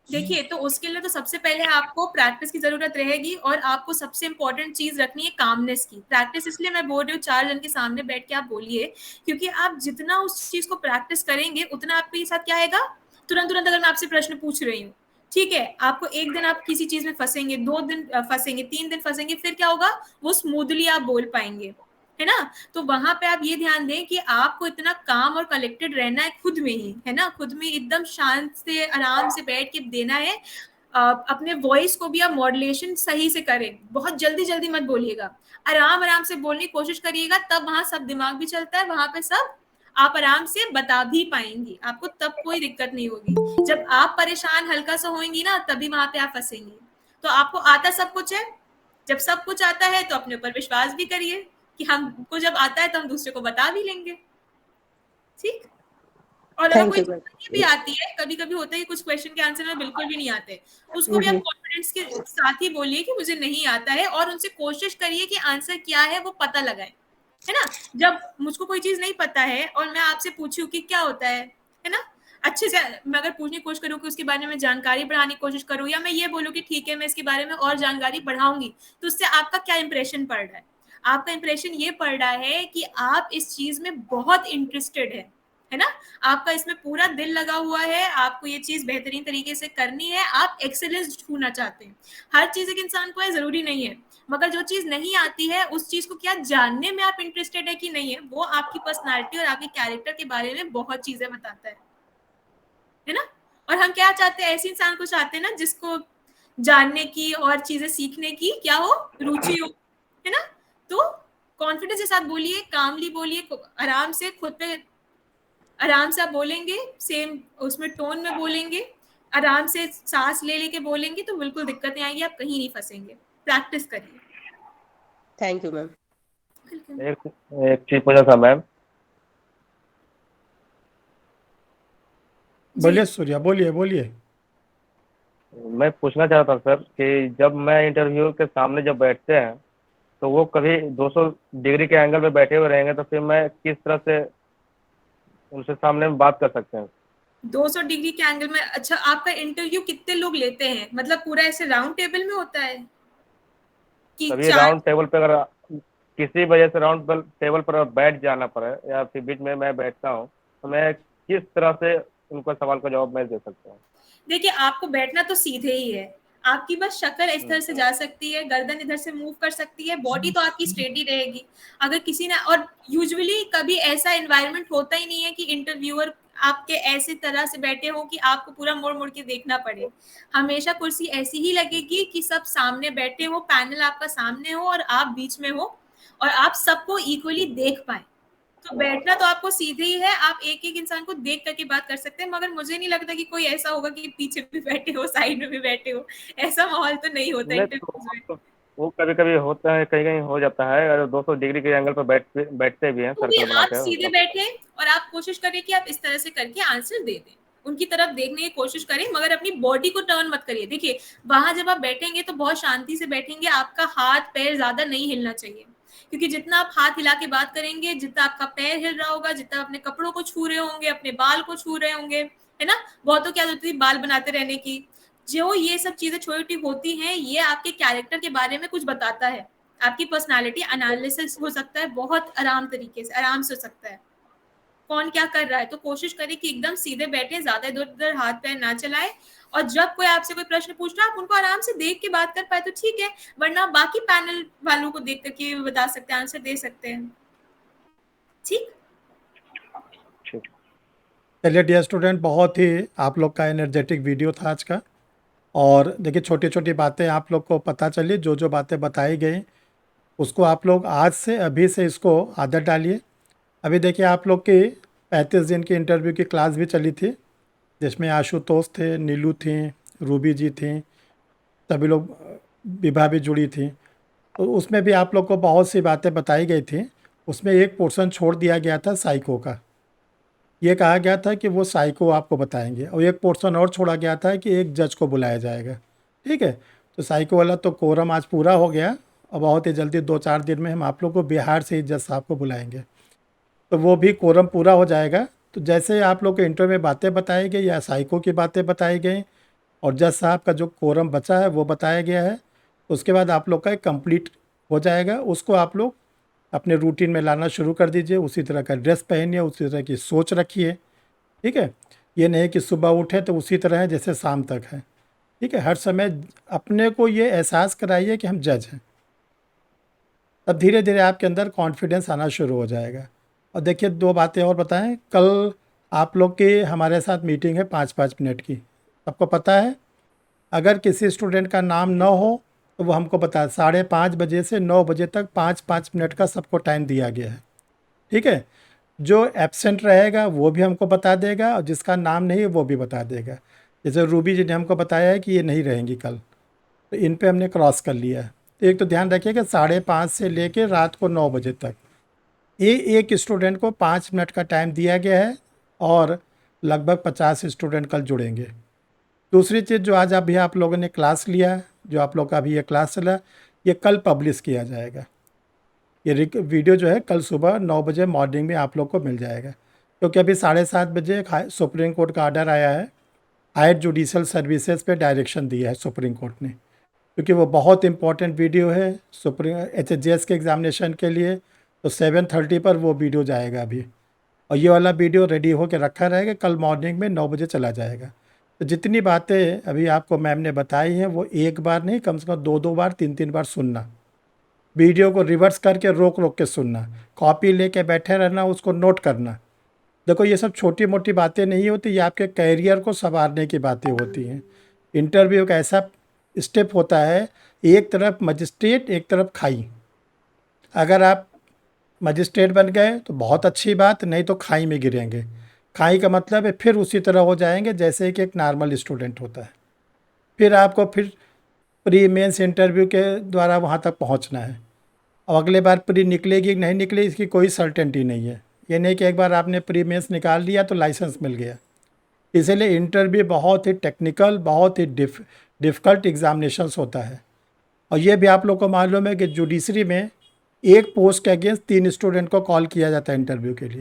देखिए, तो उसके लिए तो सबसे पहले आपको प्रैक्टिस की जरूरत रहेगी, और आपको सबसे इंपॉर्टेंट चीज रखनी है कामनेस की। प्रैक्टिस इसलिए मैं बोल रही हूँ 4 जन के सामने बैठ के आप बोलिए, क्योंकि आप जितना उस चीज को प्रैक्टिस करेंगे उतना आपके साथ क्या आएगा। तुरंत तुरंत अगर मैं आपसे प्रश्न पूछ रही हूँ, ठीक है, आपको एक दिन आप किसी चीज में फंसेंगे, 2 दिन फंसेंगे, 3 दिन फंसेंगे, फिर क्या होगा, वो स्मूथली आप बोल पाएंगे, है ना। तो वहां पे आप ये ध्यान दें कि आपको इतना काम और कलेक्टेड रहना है खुद में ही, है ना। खुद में एकदम शांत से आराम से बैठ के देना है। अपने वॉइस को भी आप मॉड्यूलेशन सही से करें, बहुत जल्दी जल्दी मत बोलिएगा, आराम आराम से बोलने की कोशिश करिएगा, तब वहां सब दिमाग भी चलता है, वहां पे सब आप आराम से बता भी पाएंगी, आपको तब कोई दिक्कत नहीं होगी। जब आप परेशान हल्का सा होंगी ना, तभी वहां पे आप फंसेंगी। तो आपको आता सब कुछ है। जब सब कुछ आता है तो अपने ऊपर विश्वास भी करिए कि हमको जब आता है तो हम दूसरे को बता भी लेंगे। ठीक। और अगर थैंक कोई यू चीज़ मैम। नहीं भी आती है, कभी कभी होता है कि कुछ क्वेश्चन के आंसर में बिल्कुल भी नहीं आते, उसको भी आप कॉन्फिडेंस के साथ ही बोलिए कि मुझे नहीं आता है, और उनसे कोशिश करिए कि आंसर क्या है वो पता लगाए, है ना। जब मुझको कोई चीज नहीं पता है और मैं आपसे पूछूं कि क्या होता है ना, अच्छे से मैं अगर पूछने की कोशिश करूँ कि उसके बारे में जानकारी बढ़ाने की कोशिश करूँ, या मैं ये बोलूँ कि ठीक है मैं इसके बारे में और जानकारी बढ़ाऊंगी, तो उससे आपका क्या इंप्रेशन पड़ रहा है। आपका इंप्रेशन ये पड़ रहा है कि आप इस चीज में बहुत इंटरेस्टेड है ना। आपका इसमें पूरा दिल लगा हुआ है, आपको ये चीज बेहतरीन तरीके से करनी है, आप एक्सेलेंस छूना चाहते हैं। हर चीज एक इंसान को है जरूरी नहीं है, मगर जो चीज नहीं आती है उस चीज को क्या जानने में आप इंटरेस्टेड है कि नहीं है, वो आपकी पर्सनालिटी और आपके कैरेक्टर के बारे में बहुत चीजें बताता है ना। और हम क्या चाहते हैं, ऐसे इंसान को चाहते हैं ना जिसको जानने की और चीजें सीखने की क्या हो, रुचि हो, है ना। तो कॉन्फिडेंस के साथ बोलिए, कामली बोलिए, आराम से खुद पे आराम से आप बोलेंगे, सेम उसमें टोन में बोलेंगे, आराम से सांस ले लेके बोलेंगे, तो बिल्कुल दिक्कत नहीं आएगी, आप कहीं नहीं फंसेंगे। प्रैक्टिस करिए। Thank you ma'am. एक एक चीज पूछा था मैम। बोलिए सूर्या, बोलिए बोलिए। मैं पूछना चाहता था सर कि जब मैं इंटरव्यू के सामने जब बैठते हैं तो वो कभी 200 डिग्री के एंगल पे बैठे हुए रहेंगे, तो फिर मैं किस तरह से उनसे सामने में बात कर सकते हैं? 200 डिग्री के एंगल में? अच्छा, आपका इंटरव्यू कितने लोग लेते हैं, मतलब पूरा ऐसे राउंड टेबल में होता है कि कभी 4? राउंड टेबल पे अगर किसी वजह से राउंड टेबल पर बैठ जाना पड़े या फिर बीच में मैं बैठता हूँ, तो मैं किस तरह से उनको सवाल का जवाब मैं दे सकता हूँ? देखिए, आपको बैठना तो सीधे ही है, आपकी बस शक्ल इस तरह से जा सकती है, गर्दन इधर से मूव कर सकती है, बॉडी तो आपकी स्ट्रेट ही रहेगी। अगर किसी ने, और यूजुअली कभी ऐसा एनवायरनमेंट होता ही नहीं है कि इंटरव्यूअर आपके ऐसे तरह से बैठे हो कि आपको पूरा मुड़ मुड़ के देखना पड़े। हमेशा कुर्सी ऐसी ही लगेगी कि सब सामने बैठे हो, पैनल आपका सामने हो और आप बीच में हो, और आप सबको इक्वली देख पाए। तो बैठना तो आपको सीधे ही है, आप एक एक इंसान को देख करके बात कर सकते हैं, मगर मुझे नहीं लगता कि कोई ऐसा होगा कि पीछे भी बैठे हो, साइड में भी बैठे हो, ऐसा माहौल तो नहीं होता नहीं इंटरव्यूज में। तो वो कभी कभी होता है, कहीं कहीं हो जाता है, अगर 200 डिग्री के एंगल पर बैठते भी हैं तो भी सर्कल बना आप के सीधे मतलब। बैठे और आप कोशिश करिए कि आप इस तरह से करके आंसर दे दें, उनकी तरफ देखने की कोशिश करें, मगर अपनी बॉडी को टर्न मत करिए। देखिए वहां जब आप बैठेंगे तो बहुत शांति से बैठेंगे, आपका हाथ पैर ज्यादा नहीं हिलना चाहिए, क्योंकि जितना आप हाथ हिला के बात करेंगे, जितना आपका पैर हिल रहा होगा, जितना अपने कपड़ों को छू रहे होंगे, अपने बाल को छू रहे होंगे, है ना, बहुतों की आदत होती है बाल बनाते रहने की, जो ये सब चीजें छोटी छोटी होती हैं, ये आपके कैरेक्टर के बारे में कुछ बताता है, आपकी पर्सनालिटी एनालिसिस हो सकता है, बहुत आराम तरीके से आराम से हो सकता है कौन क्या कर रहा है। तो कोशिश करें कि एकदम सीधे बैठे, ज्यादा इधर उधर हाथ पैर ना चलाएं, और जब कोई आपसे कोई प्रश्न पूछ रहा है आप उनको आराम से देख के बात कर पाए तो ठीक है, वरना बाकी पैनल वालों को देख करके बता सकते हैं, आंसर दे सकते हैं। ठीक, चलिए डियर स्टूडेंट, बहुत ही आप लोग का एनर्जेटिक वीडियो था आज का। और देखिए छोटी छोटी बातें आप लोग को पता चली, जो जो बातें बताई गई उसको आप लोग आज से अभी से इसको आदत डालिए। अभी देखिए आप लोग की 35 दिन की इंटरव्यू की क्लास भी चली थी, जिसमें आशुतोष थे, नीलू थी, रूबी जी थी, सभी लोग, विभा भी जुड़ी थी। तो उसमें भी आप लोग को बहुत सी बातें बताई गई थी। उसमें एक पोर्शन छोड़ दिया गया था साइको का, ये कहा गया था कि वो साइको आपको बताएंगे, और एक पोर्शन और छोड़ा गया था कि एक जज को बुलाया जाएगा। ठीक है, तो साइको वाला तो कोरम आज पूरा हो गया, और बहुत ही जल्दी 2-4 दिन में हम आप लोग को बिहार से ही जज साहब को बुलाएंगे, तो वो भी कोरम पूरा हो जाएगा। तो जैसे आप लोग के इंटरव्यू में बातें बताई गई या साइको की बातें बताई गई और जज साहब का जो कोरम बचा है वो बताया गया है, उसके बाद आप लोग का एक कंप्लीट हो जाएगा। उसको आप लोग अपने रूटीन में लाना शुरू कर दीजिए, उसी तरह का ड्रेस पहनिए, उसी तरह की सोच रखिए। ठीक है, ये नहीं कि सुबह उठे तो उसी तरह है जैसे शाम तक है। ठीक है, हर समय अपने को ये एहसास कराइए कि हम जज हैं, तब धीरे धीरे आपके अंदर कॉन्फिडेंस आना शुरू हो जाएगा। और देखिए 2 बातें और बताएं, कल आप लोग की हमारे साथ मीटिंग है 5-5 मिनट की, सबको पता है। अगर किसी स्टूडेंट का नाम न हो तो वो हमको बताए, 5:30 बजे से 9 बजे तक 5-5 मिनट का सबको टाइम दिया गया है। ठीक है, जो एब्सेंट रहेगा वो भी हमको बता देगा, और जिसका नाम नहीं है वो भी बता देगा। जैसे रूबी जी ने हमको बताया है कि ये नहीं रहेंगी कल, तो इन पे हमने क्रॉस कर लिया है। तो एक तो ध्यान रखिएगा 5:30 से लेकर रात को 9 बजे तक एक स्टूडेंट को 5 मिनट का टाइम दिया गया है, और लगभग 50 स्टूडेंट कल जुड़ेंगे। दूसरी चीज़, जो आज अभी आप लोगों ने क्लास लिया, जो आप लोग का अभी ये क्लास चला, ये कल पब्लिश किया जाएगा। ये वीडियो जो है कल सुबह 9 बजे मॉर्निंग में आप लोग को मिल जाएगा, क्योंकि अभी 7:30 बजे सुप्रीम कोर्ट का ऑर्डर आया है, हायर जुडिशल सर्विसेज पे डायरेक्शन दिया है सुप्रीम कोर्ट ने, क्योंकि वो बहुत इंपॉर्टेंट वीडियो है सुप्रीम HSJS के एग्ज़ामिनेशन के लिए। तो 7:30 पर वो वीडियो जाएगा अभी, और ये वाला वीडियो रेडी होकर रखा रहेगा, कल मॉर्निंग में 9 बजे चला जाएगा। तो जितनी बातें अभी आपको मैम ने बताई हैं वो एक बार नहीं, कम से कम 2-2 बार 3-3 बार सुनना, वीडियो को रिवर्स करके रोक रोक के सुनना, कॉपी लेके बैठे रहना, उसको नोट करना। देखो ये सब छोटी मोटी बातें नहीं होती, ये आपके कैरियर को संवारने की बातें होती हैं। इंटरव्यू का ऐसा स्टेप होता है, एक तरफ मजिस्ट्रेट एक तरफ खाई। अगर आप मजिस्ट्रेट बन गए तो बहुत अच्छी बात, नहीं तो खाई में गिरेंगे। खाई का मतलब है फिर उसी तरह हो जाएंगे जैसे कि एक नॉर्मल स्टूडेंट होता है। फिर आपको फिर प्री मेंस इंटरव्यू के द्वारा वहाँ तक पहुँचना है। अब अगले बार प्री निकलेगी नहीं निकलेगी इसकी कोई सर्टेनिटी नहीं है। ये नहीं कि एक बार आपने प्री मेंस निकाल लिया तो लाइसेंस मिल गया। इसलिए इंटरव्यू बहुत ही टेक्निकल, बहुत ही डिफ़िकल्ट एग्जामिनेशंस होता है। और ये भी आप लोग को मालूम है कि जुडिशरी में एक पोस्ट के अगेंस्ट 3 स्टूडेंट को कॉल किया जाता है इंटरव्यू के लिए,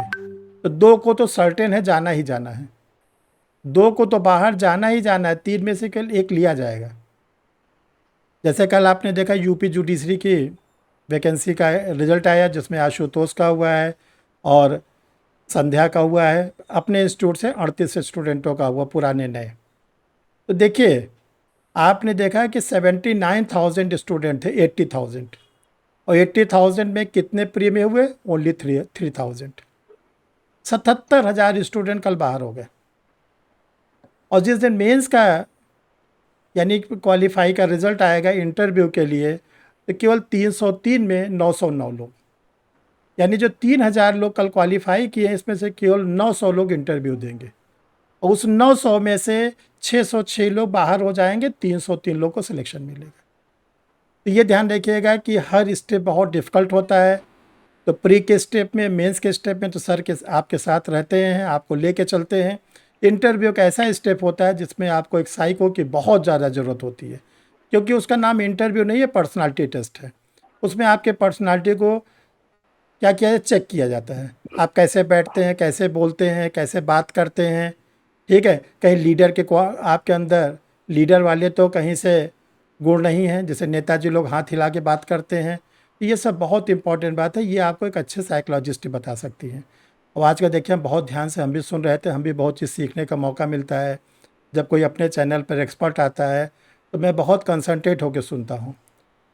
तो 2 को तो सर्टेन है जाना ही जाना है, 2 को तो बाहर जाना ही जाना है, 3 में से केवल एक लिया जाएगा। जैसे कल आपने देखा यूपी जुडिशरी की वैकेंसी का रिजल्ट आया, जिसमें आशुतोष का हुआ है और संध्या का हुआ है, अपने इंस्टीट्यूट से 38 स्टूडेंटों का हुआ, पुराने नए। तो देखिए आपने देखा कि 79,000 स्टूडेंट थे 80,000, और 80,000 में कितने प्री में हुए? ओनली 3,000। 77,000 स्टूडेंट कल बाहर हो गए। और जिस दिन मेंस का यानी क्वालिफाई का रिज़ल्ट आएगा इंटरव्यू के लिए, तो केवल 303 में 909 लोग, यानी जो 3,000 लोग कल क्वालिफाई किए हैं इसमें से केवल 900 लोग इंटरव्यू देंगे, और उस 900 में से 606 लोग बाहर हो जाएंगे, 303 लोग को सिलेक्शन मिलेगा। तो ये ध्यान रखिएगा कि हर स्टेप बहुत डिफ़िकल्ट होता है। तो प्री के स्टेप में, मेंस के स्टेप में तो सर के आपके साथ रहते हैं, आपको लेके चलते हैं। इंटरव्यू एक ऐसा स्टेप होता है जिसमें आपको एक साइको की बहुत ज़्यादा ज़रूरत होती है, क्योंकि उसका नाम इंटरव्यू नहीं है, पर्सनालिटी टेस्ट है। उसमें आपके पर्सनालिटी को क्या किया है, चेक किया जाता है। आप कैसे बैठते हैं, कैसे बोलते हैं, कैसे बात करते हैं, ठीक है। कहीं लीडर के आपके अंदर लीडर वाले तो कहीं से गुण नहीं हैं, जैसे नेताजी लोग हाथ हिला के बात करते हैं। ये सब बहुत इंपॉर्टेंट बात है, ये आपको एक अच्छे साइकोलॉजिस्ट बता सकती हैं। और आज का देखिए, हम बहुत ध्यान से हम भी सुन रहे थे, हम भी बहुत चीज़ सीखने का मौका मिलता है। जब कोई अपने चैनल पर एक्सपर्ट आता है तो मैं बहुत कंसंट्रेट होकर सुनता हूँ,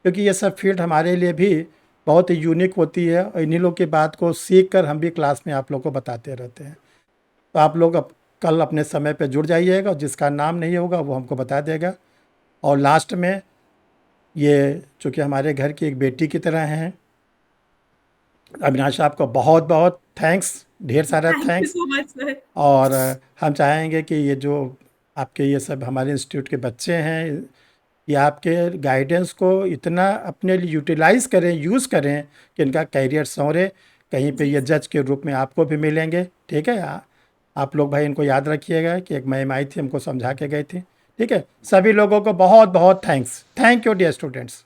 क्योंकि ये सब फील्ड हमारे लिए भी बहुत ही यूनिक होती है, और इन्हीं लोग की बात को सीख कर हम भी क्लास में आप लोग को बताते रहते हैं। तो आप लोग कल अपने समय पे जुड़ जाइएगा, जिसका नाम नहीं होगा वो हमको बता देगा। और लास्ट में ये चूँकि हमारे घर की एक बेटी की तरह हैं, अविनाश आपको बहुत बहुत थैंक्स, ढेर सारा thank you thanks. So much sir. और हम चाहेंगे कि ये जो आपके ये सब हमारे इंस्टीट्यूट के बच्चे हैं, ये आपके गाइडेंस को इतना अपने लिए यूटिलाइज़ करें, यूज़ करें कि इनका करियर संवरे। कहीं पे ये जज के रूप में आपको भी मिलेंगे, ठीक है। आप लोग भाई इनको याद रखिएगा कि एक मैम आई थी, हमको समझा के गई थी, ठीक है। सभी लोगों को बहुत बहुत thanks. Thank you dear students.